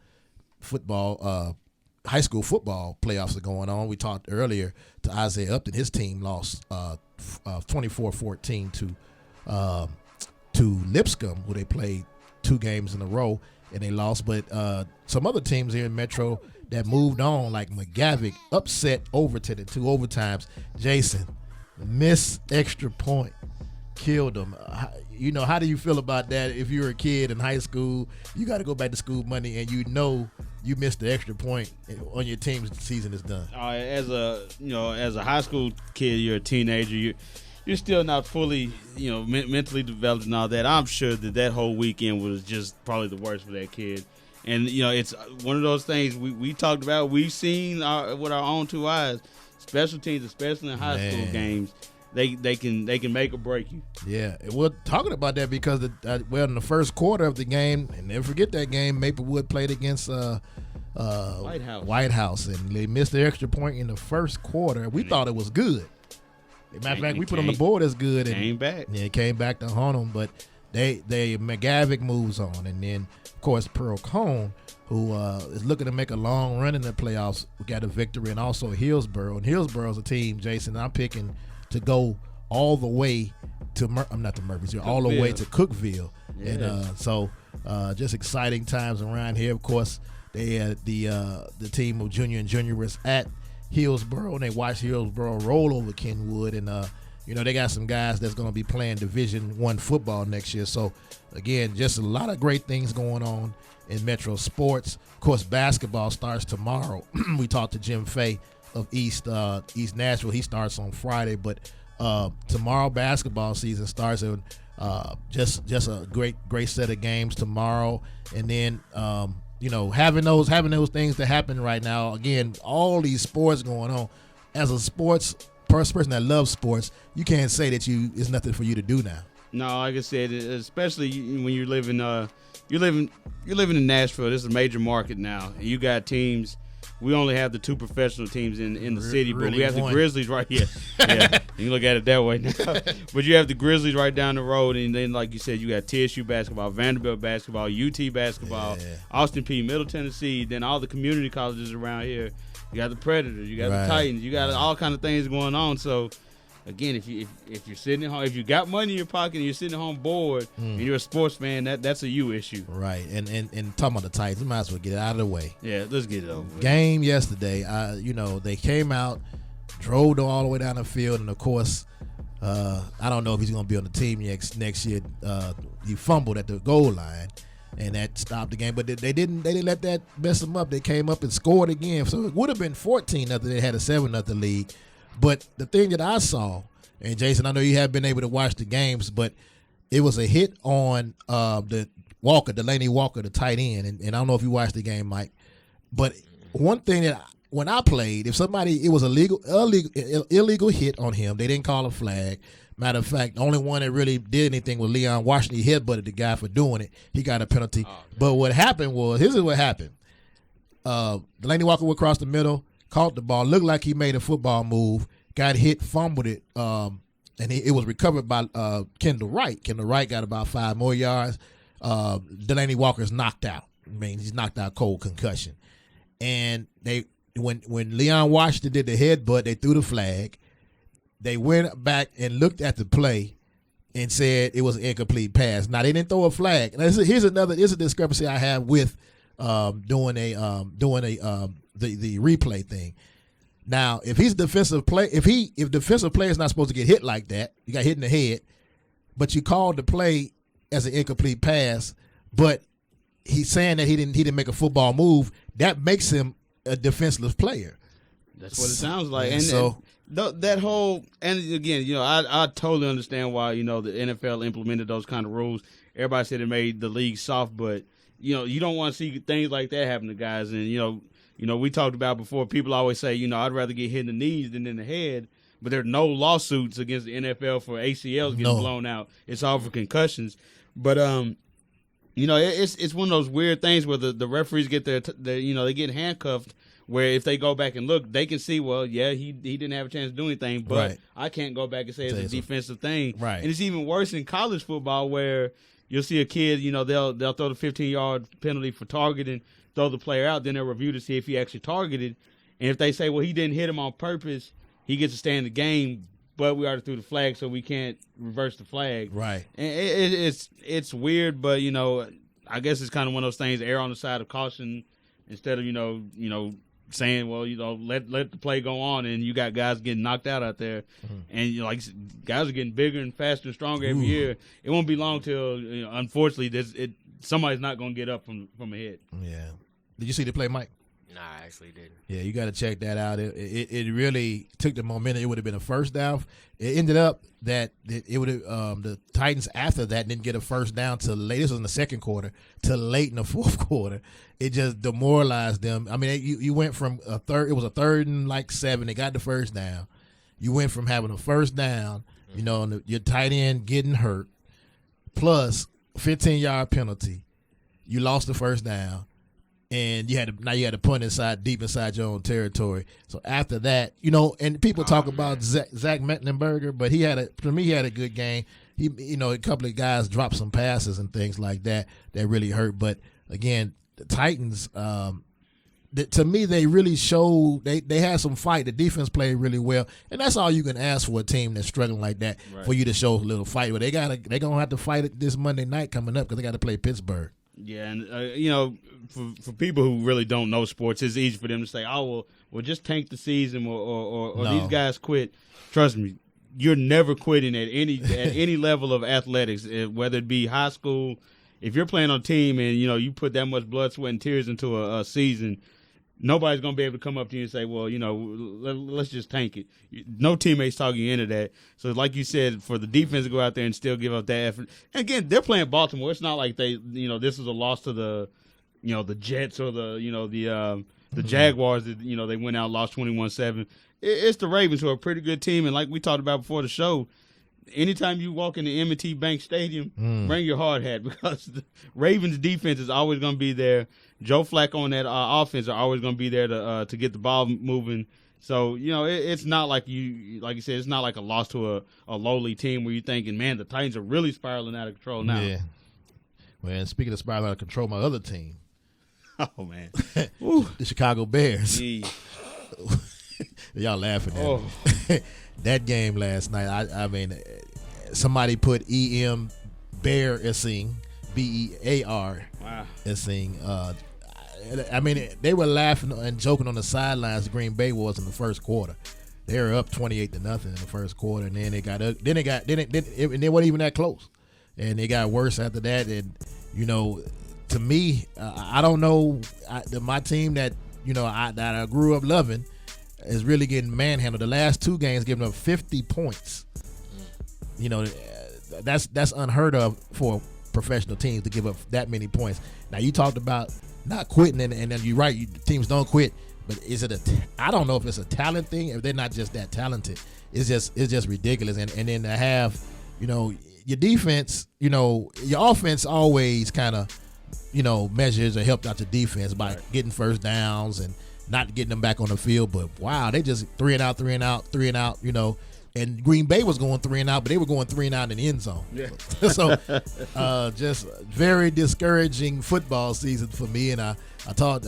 football, high school football playoffs are going on. We talked earlier to Isaiah Upton. His team lost 24-14 to Lipscomb, who they played 2 games in a row, and they lost. But some other teams here in Metro that moved on, like McGavick, upset Overton in 2 overtimes. Jason, missed extra point, killed them. You know, how do you feel about that? If you're a kid in high school, you got to go back to school Monday, and you know you missed the extra point on your team's season is done. As a high school kid, you're a teenager. You're still not fully, mentally developed and all that. I'm sure that whole weekend was just probably the worst for that kid. And, it's one of those things we talked about. We've seen with our own 2 eyes. Special teams, especially in high school games, they can make or break you. Yeah, and we're talking about that because in the first quarter of the game, and never forget that game, Maplewood played against White House, and they missed the extra point in the first quarter. We thought it was good. As a matter of fact, we put on the board as good. And came back. Yeah, it came back to haunt them, but McGavick moves on, and then of course Pearl Cone, who is looking to make a long run in the playoffs, we got a victory, and also Hillsborough. And Hillsborough's a team, Jason, I'm picking to go all the way to all the way to Cookeville. Yeah. And so just exciting times around here. Of course, They had the team of junior and juniorists at Hillsboro, and they watched Hillsboro roll over Kenwood, and they got some guys that's going to be playing Division I football next year. So again, just a lot of great things going on in Metro sports. Of course, basketball starts tomorrow. We talked to Jim Fay of East Nashville. He starts on Friday, but tomorrow basketball season starts, and just a great set of games tomorrow, and then having those things that happen right now. Again, all these sports going on. As a sports person that loves sports, you can't say that it's nothing for you to do now. No, like I said, especially when you're living in Nashville. This is a major market now, and you got teams. We only have the 2 professional teams in the city, but we have the Grizzlies right here. Yeah, you can look at it that way now. But you have the Grizzlies right down the road, and then, like you said, you got TSU basketball, Vanderbilt basketball, UT basketball, Austin Peay, Middle Tennessee, then all the community colleges around here. You got the Predators, you got the Titans, you got all kind of things going on. So, again, if you're sitting at home, if you got money in your pocket and you're sitting at home bored and you're a sports fan, that's a you issue. Right. And talking about the Titans, we might as well get it out of the way. Yeah, let's get it over with. Game yesterday, they came out, drove all the way down the field, and of course, I don't know if he's going to be on the team next year. He fumbled at the goal line, and that stopped the game. But they didn't let that mess them up. They came up and scored again. So it would have been 14-0. They had a 7-0 lead. But the thing that I saw, and Jason, I know you haven't been able to watch the games, but it was a hit on Delaney Walker, the tight end. And I don't know if you watched the game, Mike. But one thing that when I played, it was illegal hit on him. They didn't call a flag. Matter of fact, the only one that really did anything was Leon Washington. He headbutted the guy for doing it. He got a penalty. But what happened was, this is what happened. Delaney Walker went across the middle, caught the ball, looked like he made a football move, got hit, fumbled it, and it was recovered by Kendall Wright. Kendall Wright got about 5 more yards. Delaney Walker's knocked out. I mean, he's knocked out cold, concussion. And when Leon Washington did the headbutt, they threw the flag. They went back and looked at the play and said it was an incomplete pass. Now, they didn't throw a flag. Now, here's a discrepancy I have with doing the replay thing. Now, if he's defensive play, if defensive player is not supposed to get hit like that, you got hit in the head, but you called the play as an incomplete pass, but he's saying that he didn't make a football move, that makes him a defenseless player. That's what it sounds like. And so that whole, and again, I totally understand why, the NFL implemented those kind of rules. Everybody said it made the league soft, but, you don't want to see things like that happen to guys. And, we talked about before, people always say, I'd rather get hit in the knees than in the head. But there are no lawsuits against the NFL for ACLs getting blown out. It's all for concussions. But, it's one of those weird things where the referees get they get handcuffed, where if they go back and look, they can see, well, yeah, he didn't have a chance to do anything, but I can't go back and say it's a defensive thing. Right. And it's even worse in college football, where you'll see a kid, they'll throw the 15-yard penalty for targeting, throw the player out, then they'll review to see if he actually targeted. And if they say, well, he didn't hit him on purpose, he gets to stay in the game, but we already threw the flag, so we can't reverse the flag. Right. And it's weird, but, I guess it's kind of one of those things, err on the side of caution instead of, saying, well, let the play go on, and you got guys getting knocked out there. Mm-hmm. And, guys are getting bigger and faster and stronger every year. It won't be long till, unfortunately, somebody's not going to get up from a hit. Yeah. Did you see the play, Mike? Nah, I actually didn't. Yeah, you got to check that out. It really took the momentum. It would have been a first down. It ended up that it would have the Titans after that didn't get a first down till late. This was in the second quarter till late in the fourth quarter. It just demoralized them. I mean, you went from a third. It was a 3rd and 7. They got the first down. You went from having a first down, and your tight end getting hurt, plus 15-yard penalty. You lost the first down. And you had to punt deep inside your own territory. So after that, and people talk about Zach Mettenberger, but he had a good game. He, a couple of guys dropped some passes and things like that really hurt. But again, the Titans, to me, they really showed they had some fight. The defense played really well, and that's all you can ask for a team that's struggling like that, for you to show a little fight. But they're gonna have to fight it this Monday night coming up because they got to play Pittsburgh. Yeah, and for people who really don't know sports, it's easy for them to say, "Oh, well, just tank the season," or No. these guys quit. Trust me, you're never quitting at any level of athletics, whether it be high school. If you're playing on a team and you put that much blood, sweat, and tears into a season, nobody's gonna be able to come up to you and say, "Well, let's just tank it." No teammates talking you into that. So, like you said, for the defense to go out there and still give up that effort. And again, they're playing Baltimore. It's not like this is a loss to the Jets or the Jaguars that they went out and lost 21-7. It's the Ravens, who are a pretty good team, and like we talked about before the show, anytime you walk into M&T Bank Stadium, bring your hard hat, because the Ravens defense is always going to be there. Joe Flacco on that offense are always going to be there to get the ball moving. So, it's not like like you said, it's not like a loss to a lowly team where you're thinking, man, the Titans are really spiraling out of control now. Yeah. Well, and speaking of spiraling out of control, my other team. Oh, man. The Chicago Bears. Gee. Y'all laughing at me. That game last night, I mean, somebody put E.M. Bear Essing, B-E-A-R Essing. I mean, they were laughing and joking on the sidelines. Green Bay was in the first quarter. They were up 28-0 in the first quarter, and then they weren't even that close, and it got worse after that. And to me, I don't know, my team that I grew up loving is really getting manhandled. The last two games, giving up 50 points. That's unheard of for professional teams to give up that many points. Now, you talked about not quitting, and then you're right, teams don't quit. But is it I don't know if it's a talent thing, if they're not just that talented. It's just ridiculous. And then to have, your defense, your offense always kind of, measures or helped out your defense by getting first downs and not getting them back on the field. But wow, they just three and out. And Green Bay was going 3 and out, but they were going 3 and out in the end zone. Yeah. So just very discouraging football season for me. And I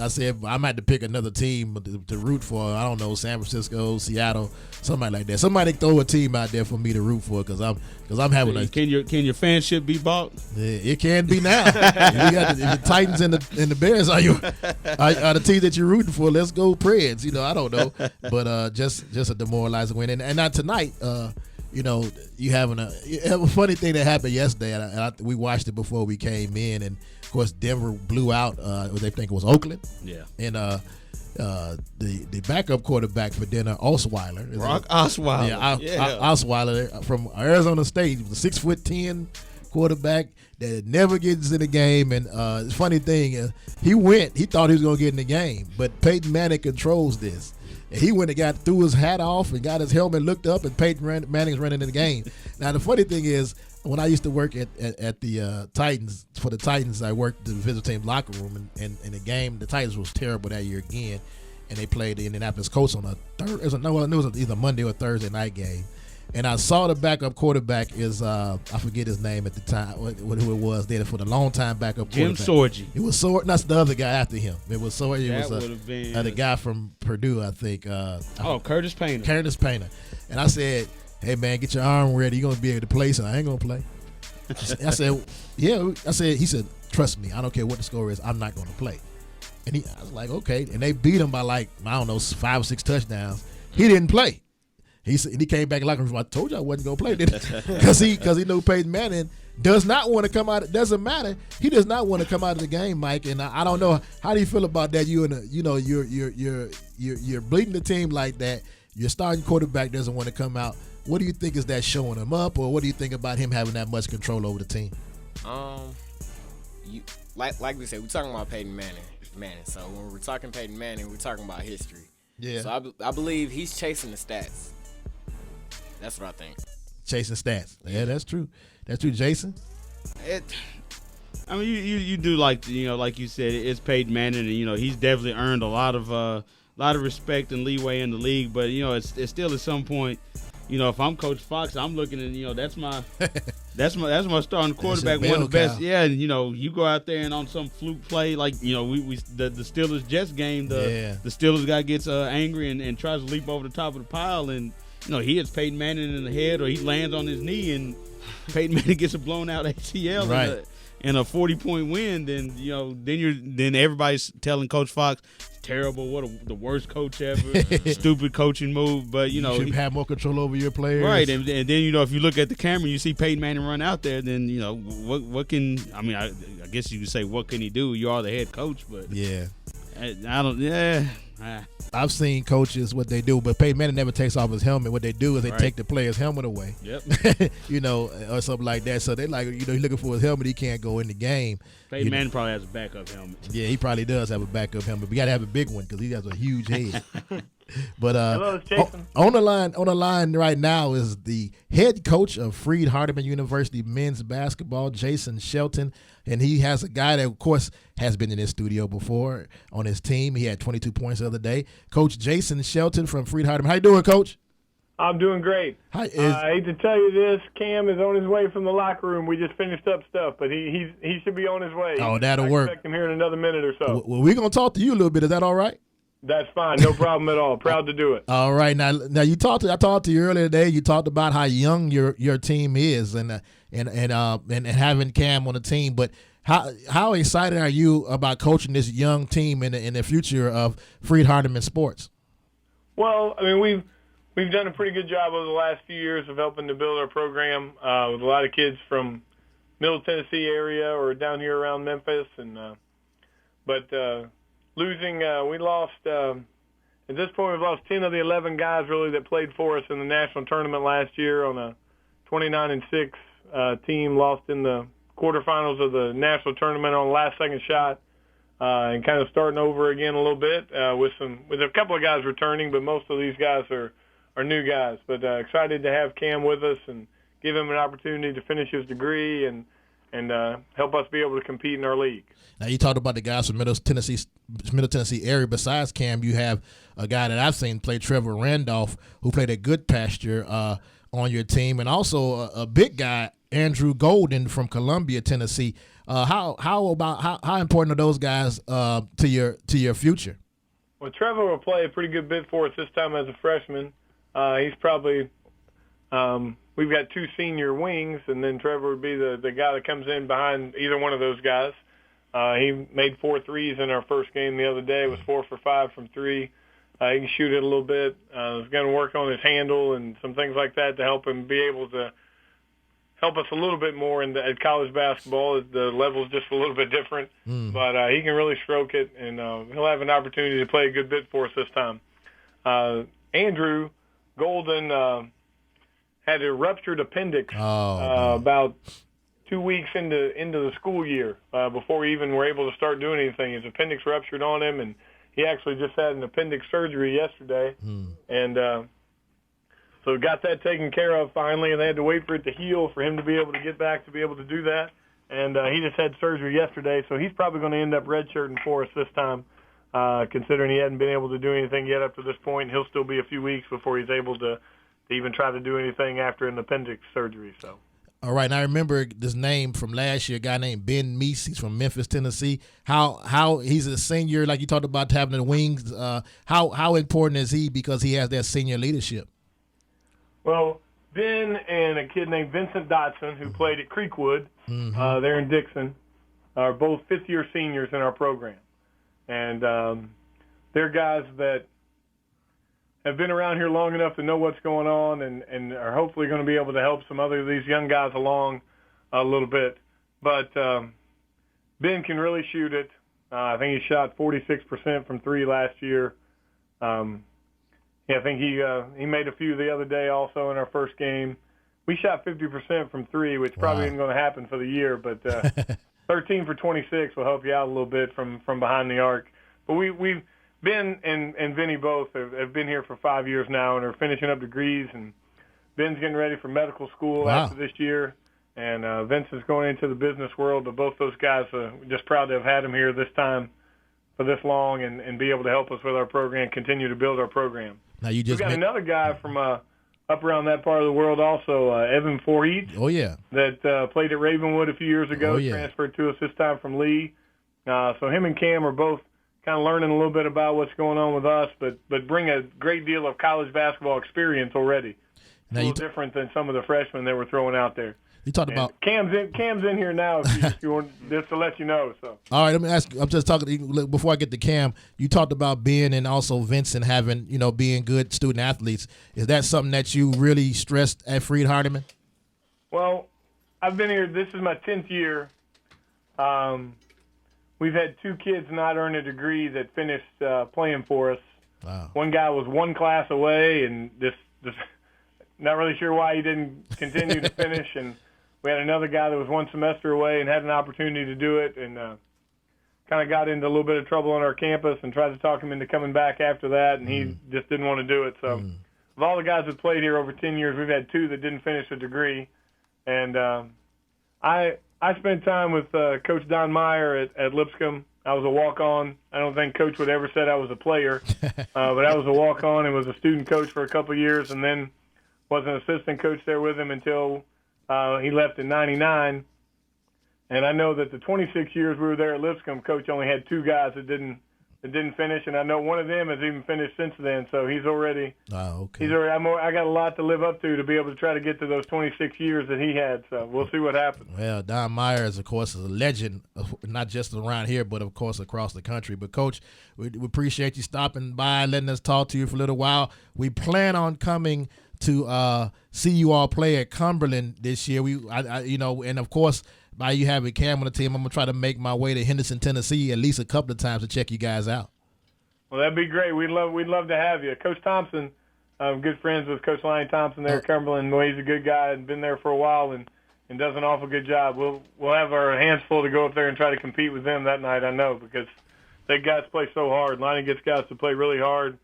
said I might have to pick another team to root for. I don't know, San Francisco, Seattle, somebody like that. Somebody throw a team out there for me to root for, because I'm having a. Can your fanship be bought? It can be now. If the Titans and the Bears are the team that you're rooting for, let's go Preds. I don't know, but just a demoralizing win. And not tonight. You having a funny thing that happened yesterday, and we watched it before we came in, and of course Denver blew out what they think it was Oakland. Yeah. And the backup quarterback for Denver, Osweiler. Brock Osweiler. Yeah, Osweiler from Arizona State. He was a 6'10" quarterback that never gets in the game. And the funny thing, he thought he was going to get in the game, but Peyton Manning controls this. And he went and threw his hat off and got his helmet, looked up, and Peyton Manning's running in the game. Now, the funny thing is, when I used to work at the Titans, for the Titans, I worked the visitor team locker room, and the game, the Titans was terrible that year again, and they played the Indianapolis Colts on it was either Monday or Thursday night game. And I saw the backup quarterback is I forget his name at the time, who it was there for the long time backup quarterback. Jim Sorgi. It was Sorgi. That's the other guy after him. It was Sorgi. That It was would have been the guy from Purdue, I think. Curtis Painter. Curtis Painter. And I said, "Hey man, get your arm ready. You're gonna be able to play." So I ain't gonna play. I said, "Yeah." He said, "Trust me. I don't care what the score is. I'm not gonna play." And I was like, "Okay." And they beat him by 5 or 6 touchdowns. He didn't play. He came back in the locker room. I told you I wasn't gonna play, didn't I? Because he knew Peyton Manning does not want to come out. It doesn't matter. He does not want to come out of the game, Mike. And I don't know, how do you feel about that? You're bleeding the team like that. Your starting quarterback doesn't want to come out. What do you think, is that showing him up, or what do you think about him having that much control over the team? Like we said, we're talking about Peyton Manning. So when we're talking Peyton Manning, we're talking about history. Yeah. So I believe he's chasing the stats. That's what I think. Chasing stats. Yeah, that's true. That's true, Jason. I mean, you do like you said, it's Peyton Manning, and he's definitely earned a lot of respect and leeway in the league. But it's still at some point, if I'm Coach Fox, I'm looking at that's my starting quarterback, one of the best. Yeah, and you go out there and on some fluke play, like the Steelers Jets game, the Steelers guy gets angry and tries to leap over the top of the pile, and he hits Peyton Manning in the head, or he lands on his knee, and Peyton Manning gets a blown out ACL. Right. in a 40-point win, then then everybody's telling Coach Fox, terrible, the worst coach ever, stupid coaching move. But you should have more control over your players, right? And then if you look at the camera, you see Peyton Manning run out there. Then what can I guess you could say what can he do? You are the head coach, but yeah, I don't. Yeah. I've seen coaches what they do, but Peyton Manning never takes off his helmet. What they do is they take the player's helmet away. Yep. Or something like that. So they he's looking for his helmet. He can't go in the game. Peyton Manning probably has a backup helmet. Yeah, he probably does have a backup helmet. But you got to have a big one because he has a huge head. But hello, it's Jason. On the line right now is the head coach of Freed-Hardeman University men's basketball, Jason Shelton, and he has a guy that, of course, has been in his studio before on his team. He had 22 points the other day. Coach Jason Shelton from Freed-Hardeman. How you doing, Coach? I'm doing great. I hate to tell you this, Cam is on his way from the locker room. We just finished up stuff, but he should be on his way. Oh, that'll work. I expect him here in another minute or so. Well, we're going to talk to you a little bit. Is that all right? That's fine. No problem at all. Proud to do it. All right. Now I talked to you earlier today. You talked about how young your team is and having Cam on the team. But how excited are you about coaching this young team in the future of Freed-Hardeman sports? Well, I mean, we've done a pretty good job over the last few years of helping to build our program with a lot of kids from Middle Tennessee area or down here around Memphis, we lost, at this point, we've lost 10 of the 11 guys, really, that played for us in the national tournament last year on a 29-6 team, lost in the quarterfinals of the national tournament on the last-second shot, and kind of starting over again a little bit with a couple of guys returning, but most of these guys are new guys. But excited to have Cam with us and give him an opportunity to finish his degree and help us be able to compete in our league. Now, you talked about the guys from Middle Tennessee area. Besides Cam, you have a guy that I've seen play, Trevor Randolph, who played at Good Pasture on your team, and also a big guy, Andrew Golden from Columbia, Tennessee. How important are those guys to your future? Well, Trevor will play a pretty good bit for us this time as a freshman. He's probably we've got two senior wings, and then Trevor would be the guy that comes in behind either one of those guys. He made 4 threes in our first game the other day. It was 4 for 5 from 3. He can shoot it a little bit. He's going to work on his handle and some things like that to help him be able to help us a little bit more at college basketball. The level's just a little bit different, but he can really stroke it, and he'll have an opportunity to play a good bit for us this time. Andrew Golden had a ruptured appendix about 2 weeks into the school year before we even were able to start doing anything. His appendix ruptured on him, and he actually just had an appendix surgery yesterday. And so got that taken care of finally, and they had to wait for it to heal for him to be able to get back to be able to do that. And he just had surgery yesterday, so he's probably going to end up redshirting for us this time, considering he hadn't been able to do anything yet up to this point. He'll still be a few weeks before he's able to even try to do anything after an appendix surgery. So. All right, and I remember this name from last year, a guy named Ben Meese. He's from Memphis, Tennessee. How he's a senior, like you talked about having the wings. How important is he because he has that senior leadership? Well, Ben and a kid named Vincent Dotson, who played at Creekwood there in Dixon, are both fifth-year seniors in our program. And they're guys that have been around here long enough to know what's going on and are hopefully going to be able to help some other of these young guys along a little bit. But Ben can really shoot it. I think he shot 46% from 3 last year. I think he made a few the other day also in our first game. We shot 50% from 3, which probably isn't going to happen for the year, but 13 for 26 will help you out a little bit from behind the arc. But we've Ben and Vinny both have been here for 5 years now and are finishing up degrees, and Ben's getting ready for medical school after this year, and Vince is going into the business world. But both those guys are just proud to have had him here this time for this long and be able to help us with our program, continue to build our program. Now we've got another guy from up around that part of the world also, Evan Voorhees. Oh, yeah. That played at Ravenwood a few years ago, transferred to us this time from Lee. So him and Cam are both kind of learning a little bit about what's going on with us, but bring a great deal of college basketball experience already. a little different than some of the freshmen they were throwing out there. You talked about Cam's in here now. If you want, just to let you know. So all right, let me ask. I'm just talking before I get to Cam. You talked about being and also Vincent having being good student athletes. Is that something that you really stressed at Freed-Hardeman? Well, I've been here. This is my 10th year. We've had 2 kids not earn a degree that finished playing for us. Wow. One guy was 1 class away, and just not really sure why he didn't continue to finish. And we had another guy that was 1 semester away and had an opportunity to do it, and kind of got into a little bit of trouble on our campus and tried to talk him into coming back after that, and he just didn't want to do it. So of all the guys that played here over 10 years, we've had 2 that didn't finish a degree. And I spent time with Coach Don Meyer at Lipscomb. I was a walk-on. I don't think Coach would ever said I was a player, but I was a walk-on and was a student coach for a couple of years, and then was an assistant coach there with him until he left in '99. And I know that the 26 years we were there at Lipscomb, Coach only had 2 guys that didn't finish, and I know one of them has even finished since then. So he's already. Oh, okay. I got a lot to live up to be able to try to get to those 26 years that he had. So we'll see what happens. Well, Don Myers, of course, is a legend, not just around here, but of course across the country. But Coach, we appreciate you stopping by and letting us talk to you for a little while. We plan on coming to see you all play at Cumberland this year. And of course, by you having Cam on the team, I'm gonna try to make my way to Henderson, Tennessee, at least a couple of times to check you guys out. Well, that'd be great. We'd love to have you, Coach Thompson. I'm good friends with Coach Lonnie Thompson there at Cumberland. He's a good guy and been there for a while and does an awful good job. We'll have our hands full to go up there and try to compete with them that night. I know, because they guys play so hard. Lonnie gets guys to play really hard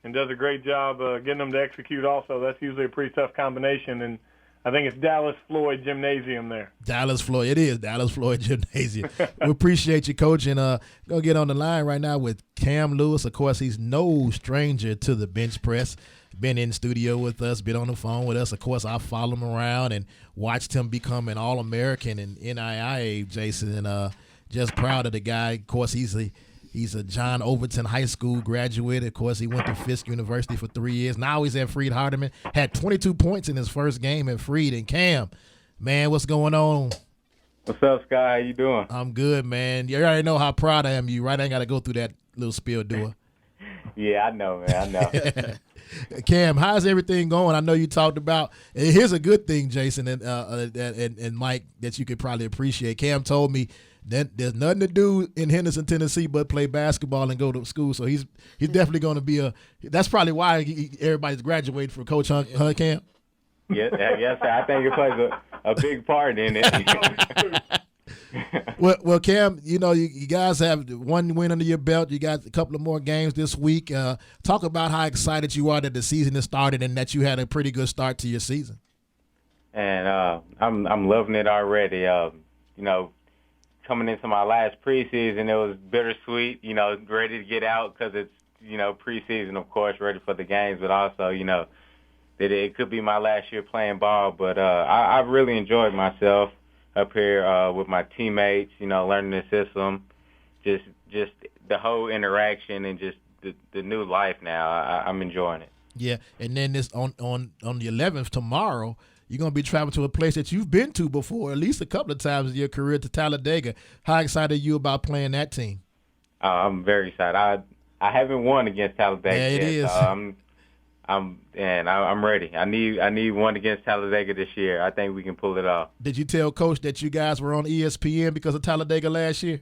and does a great job getting them to execute also. That's usually a pretty tough combination, and I think it's Dallas Floyd Gymnasium there. Dallas Floyd. It is Dallas Floyd Gymnasium. We appreciate you, Coach, and going to get on the line right now with Cam Lewis. Of course, he's no stranger to the bench press. Been in studio with us, been on the phone with us. Of course, I followed him around and watched him become an All-American in NAIA, Jason, and just proud of the guy. Of course, he's a John Overton High School graduate. Of course, he went to Fisk University for 3 years. Now he's at Freed-Hardeman. Had 22 points in his first game at Freed. And Cam, man, what's going on? What's up, Sky? How you doing? I'm good, man. You already know how proud I am of you, right? I ain't got to go through that little spiel, do I? Yeah, I know, man. I know. Cam, how's everything going? I know you talked about. And here's a good thing, Jason and Mike, that you could probably appreciate. Cam told me that there's nothing to do in Henderson, Tennessee, but play basketball and go to school. So he's definitely going to be that's probably why everybody's graduating from Coach Hunt, Cam. Yes, sir. I think it plays a big part in it. Well, Cam, you guys have 1 win under your belt. You got a couple of more games this week. Talk about how excited you are that the season has started and that you had a pretty good start to your season. And I'm loving it already. Coming into my last preseason, it was bittersweet. Ready to get out because it's preseason, of course, ready for the games, but also that it could be my last year playing ball. But I really enjoyed myself up here with my teammates, learning the system, just the whole interaction and just the new life now. I'm enjoying it. Yeah, and then this on the 11th tomorrow, you're going to be traveling to a place that you've been to before, at least a couple of times in your career, to Talladega. How excited are you about playing that team? I'm very excited. I haven't won against Talladega yet. It is. So I'm ready. I need one against Talladega this year. I think we can pull it off. Did you tell Coach that you guys were on ESPN because of Talladega last year?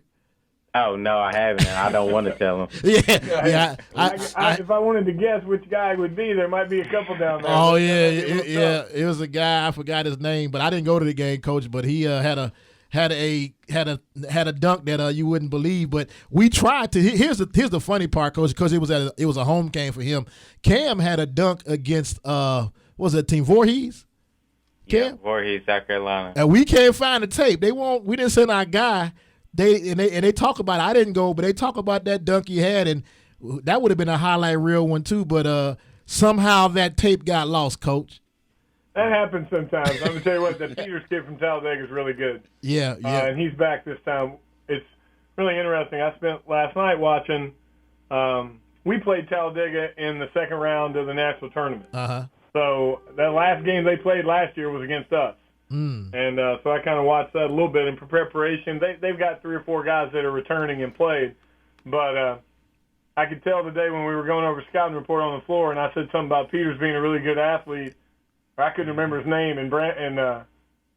Oh, no, I haven't, and I don't want to tell him. Yeah. If I wanted to guess which guy it would be, there might be a couple down there. Oh, yeah. It was a guy, I forgot his name, but I didn't go to the game, Coach, but he had a dunk that you wouldn't believe. But we tried to. Here's the funny part, Coach, because it was a home game for him. Cam had a dunk against what was it, Team Voorhees? Cam? Yeah, Voorhees, South Carolina. And we can't find the tape. We didn't send our guy. They talk about it. I didn't go, but they talk about that dunk he had, and that would have been a highlight reel one too. But somehow that tape got lost, Coach. That happens sometimes. I'm going to tell you what, that Peters kid from Talladega is really good. Yeah. And he's back this time. It's really interesting. I spent last night watching we played Talladega in the second round of the national tournament. Uh-huh. So that last game they played last year was against us. And so I kind of watched that a little bit in preparation. They've got 3 or 4 guys that are returning and played. But I could tell today when we were going over scouting report on the floor, and I said something about Peters being a really good athlete, or I couldn't remember his name, and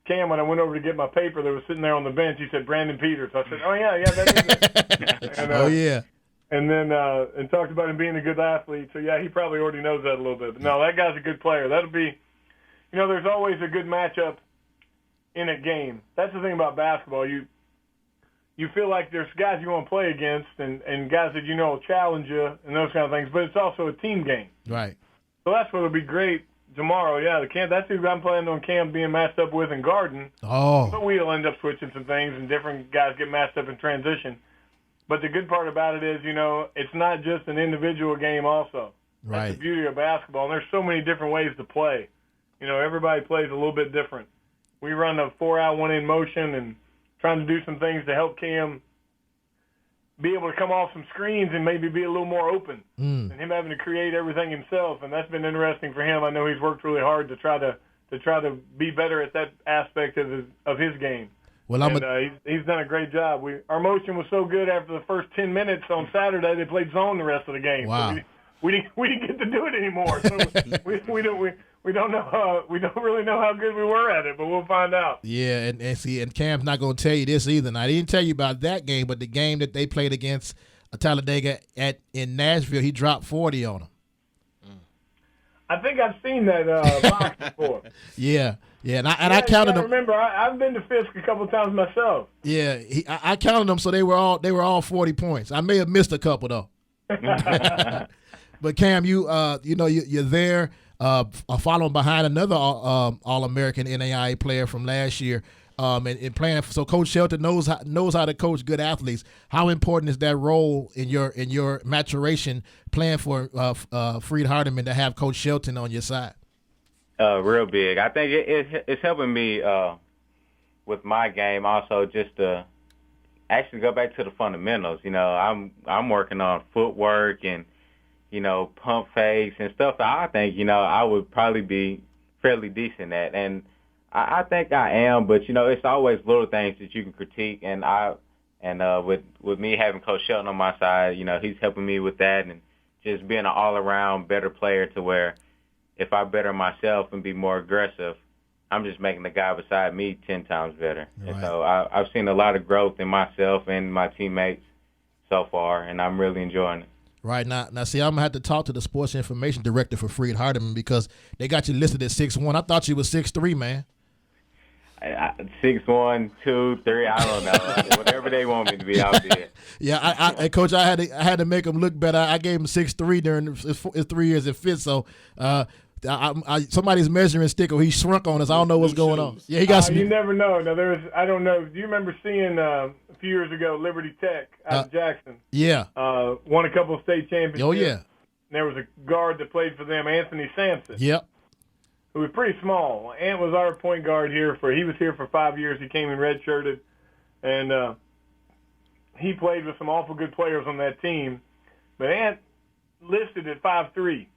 Cam, when I went over to get my paper that was sitting there on the bench, he said Brandon Peters. I said, oh, yeah, that is it. And, yeah. And then and talked about him being a good athlete. So, yeah, he probably already knows that a little bit. But, no, that guy's a good player. That'll be, there's always a good matchup in a game. That's the thing about basketball. You feel like there's guys you want to play against and guys that will challenge you and those kind of things, but it's also a team game. Right. So that's what will be great tomorrow. Yeah, that's who I'm planning on Cam being matched up with in Garden. Oh. But we'll end up switching some things and different guys get matched up in transition. But the good part about it is, it's not just an individual game also. Right. That's the beauty of basketball. And there's so many different ways to play. Everybody plays a little bit different. We run a 4-out, 1-in motion and trying to do some things to help Cam be able to come off some screens and maybe be a little more open and him having to create everything himself. And that's been interesting for him. I know he's worked really hard to try to be better at that aspect of his game. Well, he's done a great job. Our motion was so good after the first 10 minutes on Saturday, they played zone the rest of the game. Wow. So we didn't get to do it anymore. So we don't know. We don't really know how good we were at it, but we'll find out. Yeah, and Cam's not going to tell you this either. Now, I didn't tell you about that game, but the game that they played against Talladega in Nashville, he dropped 40 on them. I think I've seen that box before. Yeah, and I counted them. Remember, I've been to Fisk a couple of times myself. Yeah, I counted them, so they were all 40 points. I may have missed a couple though. But Cam, you're there. Following behind another All-American NAIA player from last year, and playing. So Coach Shelton knows how to coach good athletes. How important is that role in your maturation playing for Freed Hardeman to have Coach Shelton on your side? Real big. I think it's helping me with my game also just to actually go back to the fundamentals. I'm working on footwork and pump fakes and stuff that I think, I would probably be fairly decent at. And I think I am, but, it's always little things that you can critique. And with me having Coach Shelton on my side, he's helping me with that and just being an all-around better player to where if I better myself and be more aggressive, I'm just making the guy beside me 10 times better. Right. And so I've seen a lot of growth in myself and my teammates so far, and I'm really enjoying it. Right now, see, I'm gonna have to talk to the sports information director for Freed Hardeman because they got you listed at 6'1". I thought you was 6'3", man. 6'1", 2, 3, I don't know. Whatever they want me to be, I'll be it. Yeah, Coach, I had to make him look better. I gave him 6'3" during his 3 years at Fitz, so somebody's measuring stick or he shrunk on us. I don't know what's going on. Yeah, he got some. You never know. Now I don't know. Do you remember seeing a few years ago Liberty Tech out of Jackson? Yeah. Won a couple of state championships. Oh yeah. And there was a guard that played for them, Anthony Sampson. Yep. Who was pretty small. Ant was our point guard here he was here for 5 years. He came in redshirted, and he played with some awful good players on that team. But Ant listed at 5'3".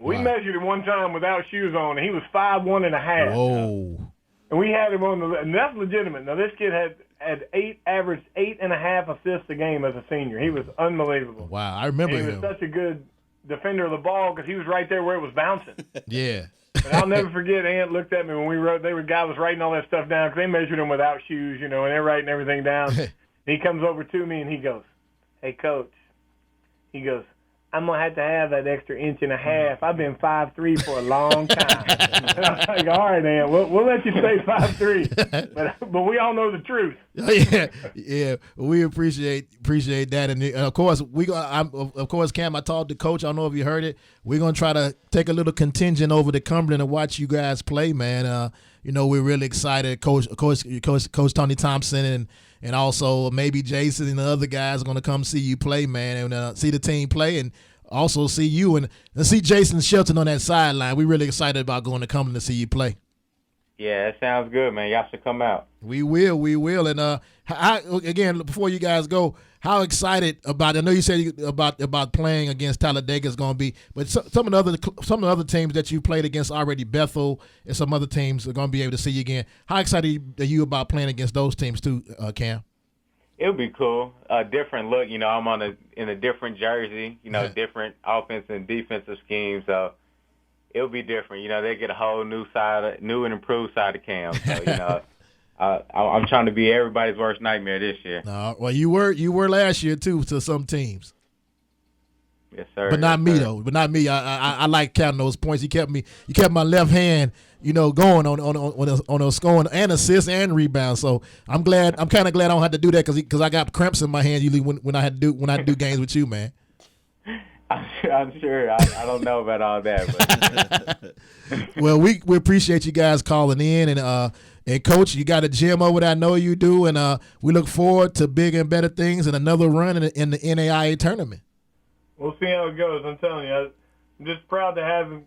We measured him one time without shoes on, and he was 5'1.5". Whoa! And we had him on and that's legitimate. Now this kid averaged 8.5 assists a game as a senior. He was unbelievable. Wow, I remember him. He was such a good defender of the ball because he was right there where it was bouncing. Yeah. But I'll never forget. Ant looked at me when we wrote. Guy was writing all that stuff down because they measured him without shoes, and they're writing everything down. He comes over to me and he goes, "Hey, Coach," he goes, "I'm going to have that extra 1.5 inches. I've been 5'3" for a long time." And I was like, all right, man, we'll let you stay 5'3", but we all know the truth. Yeah, we appreciate that, and of course Cam, I talked to Coach. I don't know if you heard it. We're gonna try to take a little contingent over to Cumberland and watch you guys play, man. We're really excited. Coach Tony Thompson and also maybe Jason and the other guys are gonna come see you play, man, and see the team play, and also see you and see Jason Shelton on that sideline. We're really excited about going to Cumberland to see you play. Yeah, that sounds good, man. Y'all should come out. We will. And again, before you guys go, how excited about? I know you said about playing against Talladega is going to be, but some of the other teams that you played against already, Bethel and some other teams are going to be able to see you again. How excited are you about playing against those teams too, Cam? It'll be cool. A different look. I'm in a different jersey. Different offense and defensive schemes. So it'll be different. They get a whole new and improved side of Cam. So I'm trying to be everybody's worst nightmare this year. Well, you were last year too to some teams. Yes, sir. But not me though. But not me. I like counting those points. You kept my left hand, going on a scoring and assist and rebound. So I'm kind of glad I don't have to do that because I got cramps in my hand usually when I do games with you, man. I'm sure. I don't know about all that, but well, we appreciate you guys calling in and Coach, you got a gym over there. I know you do, and we look forward to bigger and better things and another run in the NAIA tournament. We'll see how it goes. I'm telling you, I'm just proud to have a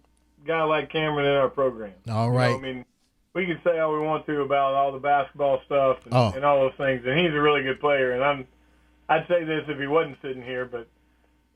guy like Cameron in our program. All right. We can say all we want to about all the basketball stuff and all those things, and he's a really good player. And I'd say this if he wasn't sitting here, but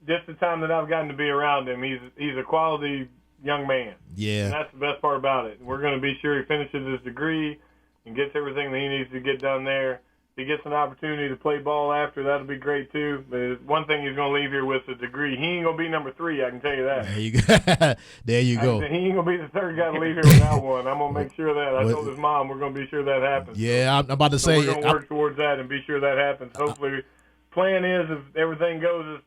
just the time that I've gotten to be around him, he's a quality young man. Yeah. And that's the best part about it. We're going to be sure he finishes his degree and gets everything that he needs to get done there. If he gets an opportunity to play ball after, that'll be great too. But one thing he's going to leave here with is a degree. He ain't going to be number 3, I can tell you that. There you go. He ain't going to be the third guy to leave here without one. I'm going to make sure of that. I told his mom we're going to be sure that happens. Yeah, I'm about to say. We're going to work towards that and be sure that happens. Hopefully, plan is if everything goes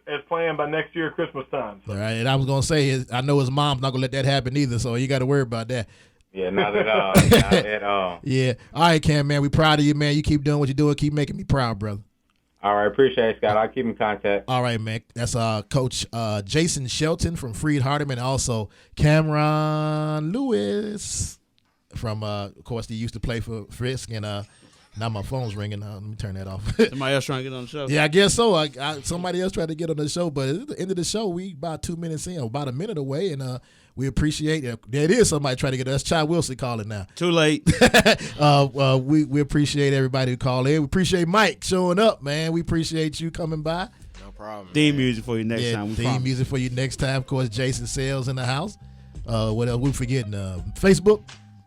as planned by next year Christmas time. So. All right, and I was going to say, I know his mom's not going to let that happen either, so you got to worry about that. Yeah, not at all. Not at all. Yeah. All right, Cam, man. We proud of you, man. You keep doing what you're doing. Keep making me proud, brother. All right. Appreciate it, Scott. I'll keep in contact. All right, man. That's Coach Jason Shelton from Freed-Hardeman, and also Cameron Lewis from, of course, he used to play for Frisk, and now my phone's ringing. Let me turn that off. Somebody else trying to get on the show? Yeah, I guess so. Somebody else tried to get on the show, but at the end of the show, we about 2 minutes in, about a minute away, and we appreciate it. There is somebody trying to get us. Chad Wilson calling now. Too late. We appreciate everybody who called in. We appreciate Mike showing up, man. We appreciate you coming by. No problem. Theme music for you next time. Theme music for you next time. Of course, Jason Sales in the house. What else? We're forgetting Facebook.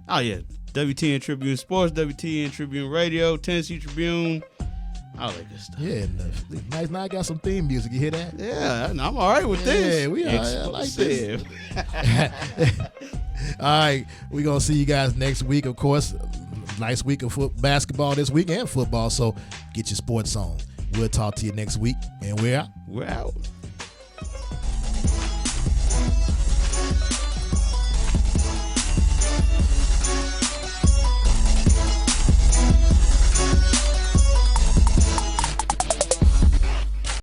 Oh, yeah. WTN Tribune Sports, WTN Tribune Radio, Tennessee Tribune, all that good stuff. Yeah, nice. Now I got some theme music. You hear that? Yeah, I'm all right with this. Yeah, we are. I like this. All right, we're going to see you guys next week, of course. Nice week of basketball this week and football, so get your sports on. We'll talk to you next week, and we're out. We're out.